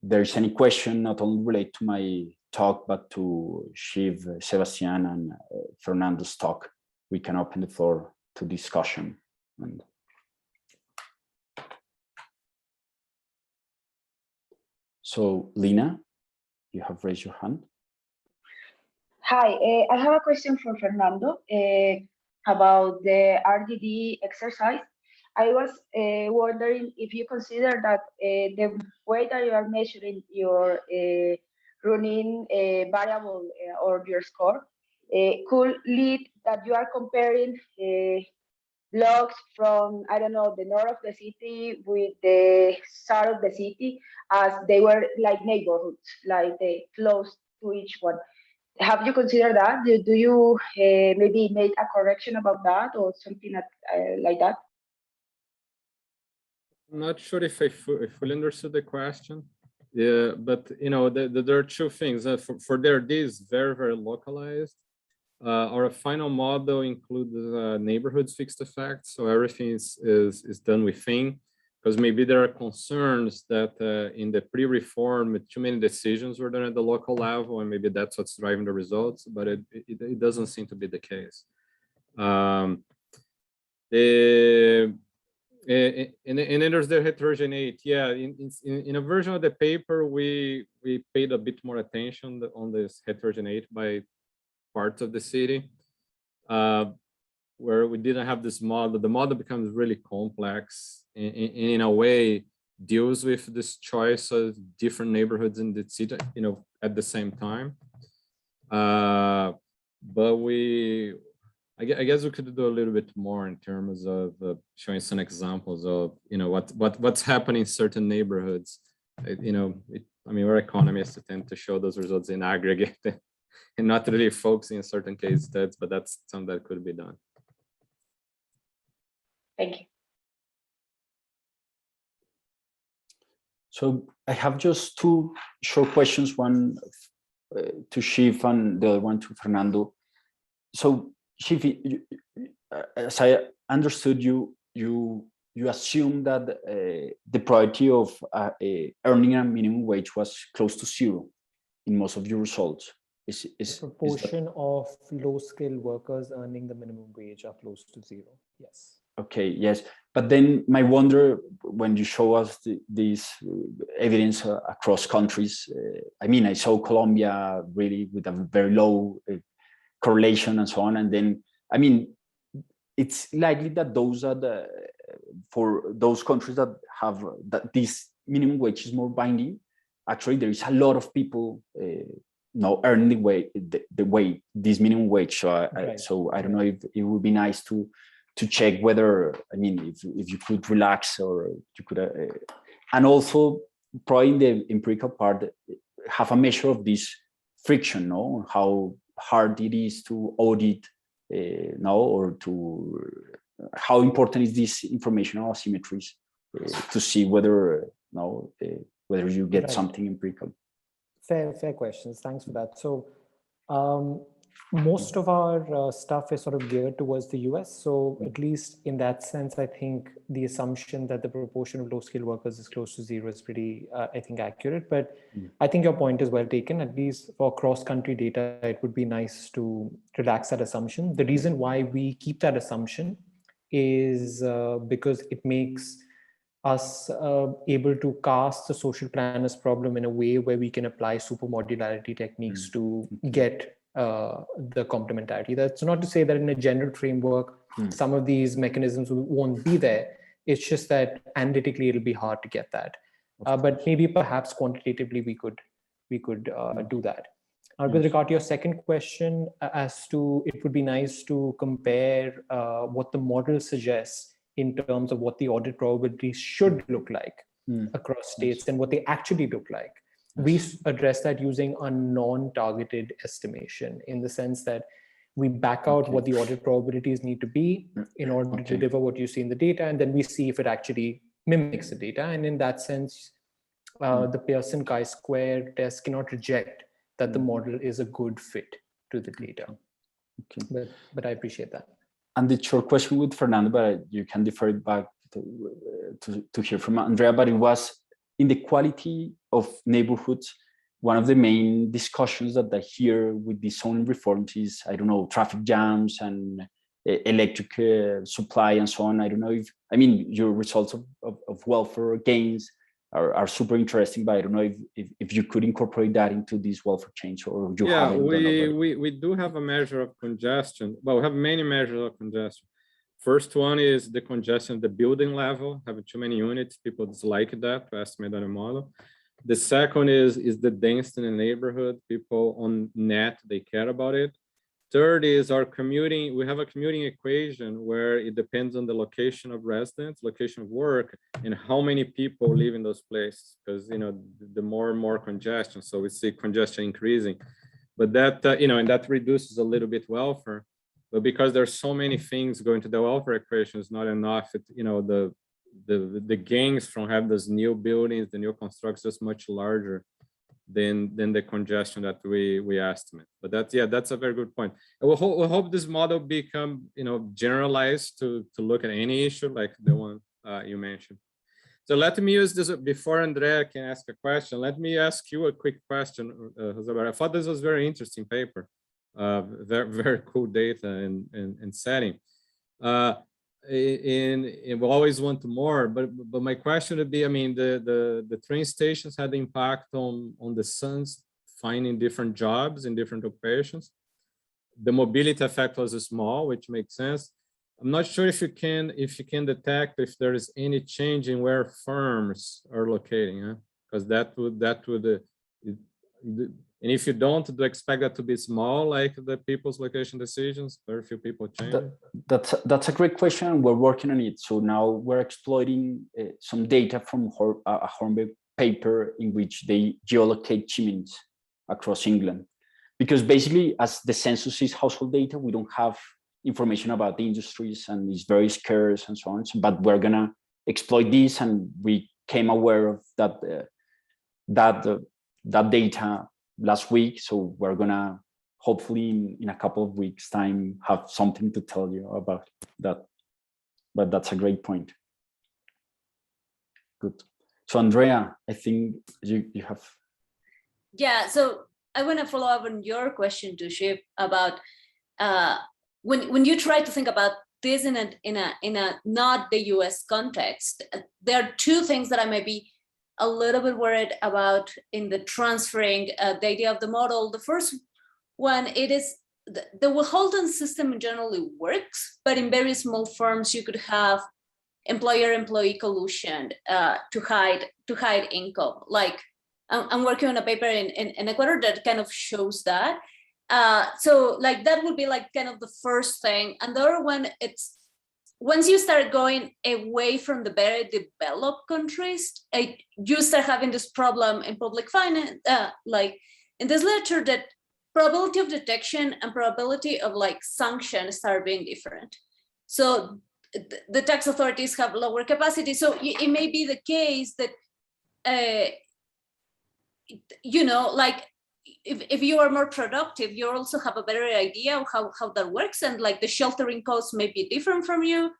there's any question not only related to my talk, but to Shiv, Sebastian, and Fernando's talk. We can open the floor to discussion. So Lina, you have raised your hand. Hi, I have a question for Fernando about the RDD exercise. I was wondering if you consider that the way that you are measuring your running variable or your score could lead that you are comparing blocks from, I don't know, the north of the city with the south of the city, as they were like neighborhoods, like they close to each one. Have you considered that? Do you maybe make a correction about that or something like that? I'm not sure if I fully understood the question. Yeah, but you know, there are two things. For this very, very localized. Our final model includes neighborhoods fixed effect, so everything is done within. Because maybe there are concerns that in the pre-reform, too many decisions were done at the local level, and maybe that's what's driving the results. But it doesn't seem to be the case. And then there's the heterogeneity. Yeah, in a version of the paper, we paid a bit more attention on this heterogeneity by parts of the city, where we didn't have this model. The model becomes really complex, and in a way deals with this choice of different neighborhoods in the city, you know, at the same time. But I guess we could do a little bit more in terms of showing some examples of, you know, what's happening in certain neighborhoods. You know, I mean, we're economists, tend to show those results in aggregate and not really focusing in certain case studies, but that's something that could be done. Thank you. So I have just two short questions, one to Shiv and the other one to Fernando. So Shiv, as I understood you, you assume that the priority of earning a minimum wage was close to zero in most of your results. The proportion of low-skilled workers earning the minimum wage are close to zero. Yes. Okay, yes. But then my wonder, when you show us this evidence across countries, I mean, I saw Colombia really with a very low correlation and so on. And then, I mean, it's likely that those are for those countries that have that this minimum wage is more binding. Actually, there is a lot of people now earn the way this minimum wage. So so I don't know if it would be nice to check whether, I mean, if you could relax or you could, and also probably in the empirical part, have a measure of this friction, no? How hard it is to audit, no, or to how important is this informational asymmetries to see whether, no, whether you get something empirical. Fair questions. Thanks for that. So most of our stuff is sort of geared towards the US. So at least in that sense, I think the assumption that the proportion of low-skilled workers is close to zero is pretty, I think, accurate. But I think your point is well taken. At least for cross-country data, it would be nice to relax that assumption. The reason why we keep that assumption is because it makes us able to cast the social planners problem in a way where we can apply supermodularity techniques to get the complementarity. That's not to say that in a general framework, some of these mechanisms won't be there. It's just that analytically it'll be hard to get that. But maybe perhaps quantitatively we could do that. With regard to your second question, as to it would be nice to compare what the model suggests in terms of what the audit probabilities should look like across states and what they actually look like. We address that using a non-targeted estimation, in the sense that we back out what the audit probabilities need to be in order to deliver what you see in the data, and then we see if it actually mimics the data. And in that sense, the Pearson chi-square test cannot reject that the model is a good fit to the data. But I appreciate that. And the short question with Fernando, but you can defer it back to hear from Andrea, but it was in the quality of neighborhoods. One of the main discussions that I hear with the zoning reforms is, I don't know, traffic jams and electric supply and so on. I don't know if, I mean, your results of welfare gains are super interesting, but I don't know if you could incorporate that into this welfare change, or you haven't. We do have a measure of congestion. Well, we have many measures of congestion. First one is the congestion at the building level. Having too many units, people dislike that to estimate on a model. The second is the density in the neighborhood. People on net, they care about it. Third is our commuting. We have a commuting equation where it depends on the location of residence, location of work, and how many people live in those places. Because, you know, the more and more congestion, so we see congestion increasing. But that, you know, and that reduces a little bit welfare. But because there's so many things going to the welfare equation, it's not enough. You know, the gains from having those new buildings, the new constructions, is much larger than the congestion that we estimate. But that's a very good point. And we hope this model become, you know, generalized to look at any issue like the one you mentioned. So let me use this before Andrea can ask a question. Let me ask you a quick question, Jose. I thought this was a very interesting paper, very cool data and setting. And we always want more, but my question would be, I mean, the train stations had impact on the sons finding different jobs in different occupations. The mobility effect was small, which makes sense. I'm not sure if you can detect if there is any change in where firms are locating, because that would and if you don't, do you expect that to be small, like the people's location decisions? Very few people change. That's a great question. We're working on it. So now we're exploiting some data from a Hornbeck paper in which they geolocate chimneys across England. Because basically, as the census is household data, we don't have information about the industries, and it's very scarce and so on. But we're gonna exploit this, and we came aware of that data last week. So we're gonna hopefully in a couple of weeks time have something to tell you about that. but that's a great point. Good. So Andrea, I think you have. Yeah, so I want to follow up on your question, Dushib, about when you try to think about this in a not the US context, there are two things that I may be a little bit worried about in the transferring the idea of the model. The first one, it is the Withholding system generally works, but in very small firms, you could have employer-employee collusion to hide income. Like I'm working on a paper in Ecuador that kind of shows that. So like that would be like kind of the first thing. And the other one, it's once you start going away from the very developed countries, you start having this problem in public finance, like in this literature, that probability of detection and probability of like sanction start being different. So the tax authorities have lower capacity. So it may be the case that, you know, like if you are more productive, you also have a better idea of how that works. And like the sheltering costs may be different from you.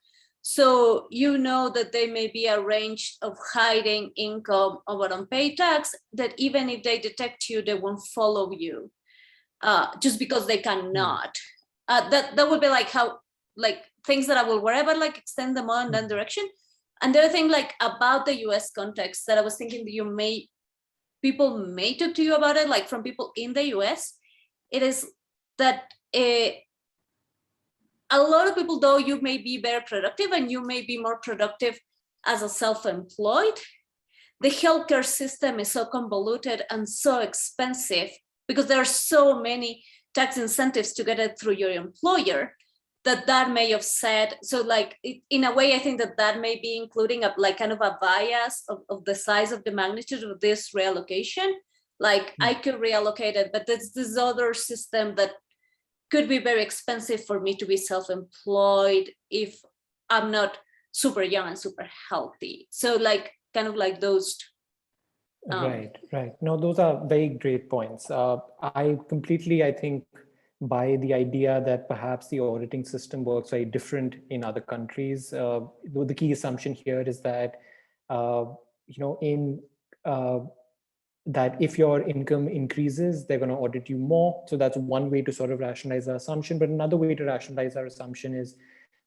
So you know that there may be a range of hiding income over unpaid tax that even if they detect you, they won't follow you just because they cannot. That would be like how, like things that I will worry about, like extend them on that direction. And the other thing, like about the US context that I was thinking that people may talk to you about it, like from people in the US, it is that a lot of people, though you may be very productive and you may be more productive as a self-employed, the healthcare system is so convoluted and so expensive because there are so many tax incentives to get it through your employer that may offset. So like in a way, I think that may be including a like kind of a bias of the size of the magnitude of this reallocation. Like I could reallocate it, but there's this other system that could be very expensive for me to be self-employed if I'm not super young and super healthy. So like kind of like those. Right. No, those are very great points. I think, by the idea that perhaps the auditing system works very different in other countries. The key assumption here is that, that if your income increases, they're going to audit you more. So that's one way to sort of rationalize our assumption. But another way to rationalize our assumption is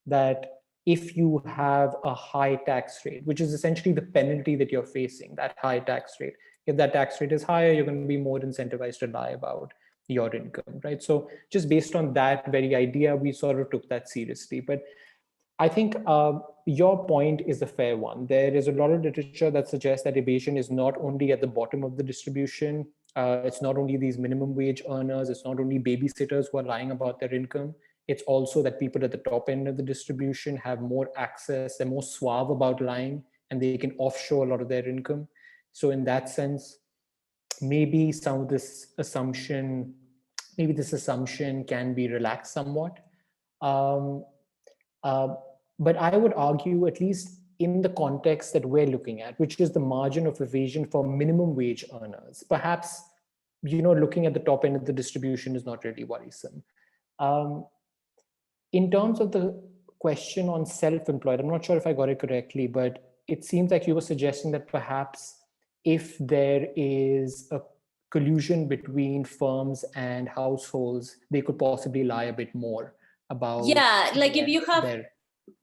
that if you have a high tax rate, which is essentially the penalty that you're facing, that high tax rate, if that tax rate is higher, you're going to be more incentivized to lie about your income, right? So just based on that very idea, we sort of took that seriously. But I think your point is a fair one. There is a lot of literature that suggests that evasion is not only at the bottom of the distribution. It's not only these minimum wage earners. It's not only babysitters who are lying about their income. It's also that people at the top end of the distribution have more access. They're more suave about lying, and they can offshore a lot of their income. So in that sense, maybe some of this assumption, can be relaxed somewhat. But I would argue, at least in the context that we're looking at, which is the margin of evasion for minimum wage earners, perhaps, looking at the top end of the distribution is not really worrisome. In terms of the question on self-employed, I'm not sure if I got it correctly, but it seems like you were suggesting that perhaps if there is a collusion between firms and households, they could possibly lie a bit more about. Yeah, like if you have,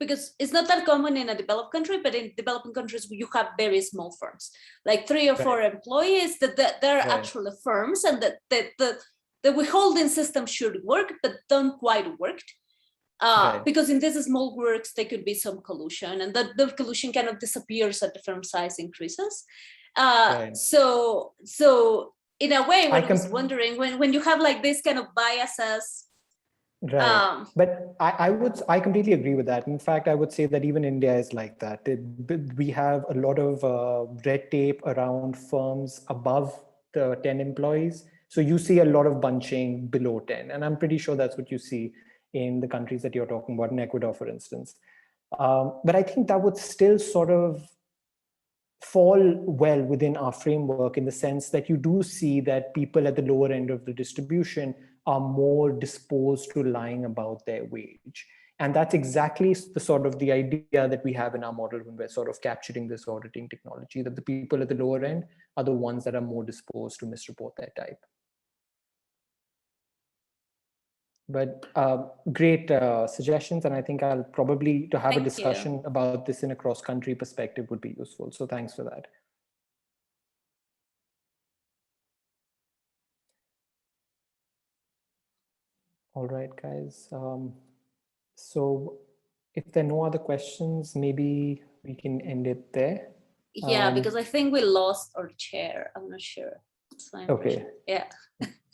because it's not that common in a developed country, but in developing countries, you have very small firms, like 3 or 4 employees, that they're actually firms, and that the withholding system should work, but don't quite work. Because in these small works, there could be some collusion, and the collusion kind of disappears as the firm size increases. So in a way, I was wondering when you have like this kind of biases. Right. But I completely agree with that. In fact, I would say that even India is like that. We have a lot of red tape around firms above the 10 employees. So you see a lot of bunching below 10. And I'm pretty sure that's what you see in the countries that you're talking about, in Ecuador, for instance. But I think that would still sort of fall well within our framework, in the sense that you do see that people at the lower end of the distribution are more disposed to lying about their wage. And that's exactly the sort of the idea that we have in our model when we're sort of capturing this auditing technology, that the people at the lower end are the ones that are more disposed to misreport their type. But great suggestions. And I think I'll probably to have Thank a you. discussion about this in a cross-country perspective would be useful. So thanks for that. All right, guys. So if there are no other questions, maybe we can end it there. Yeah, because I think we lost our chair. I'm not sure. Okay. Yeah.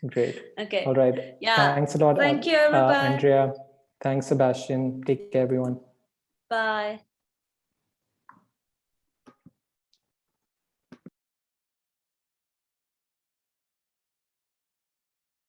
Great. Okay. All right. Yeah. Thanks a lot. Thank you, everybody. Andrea. Thanks, Sebastian. Take care, everyone. Bye.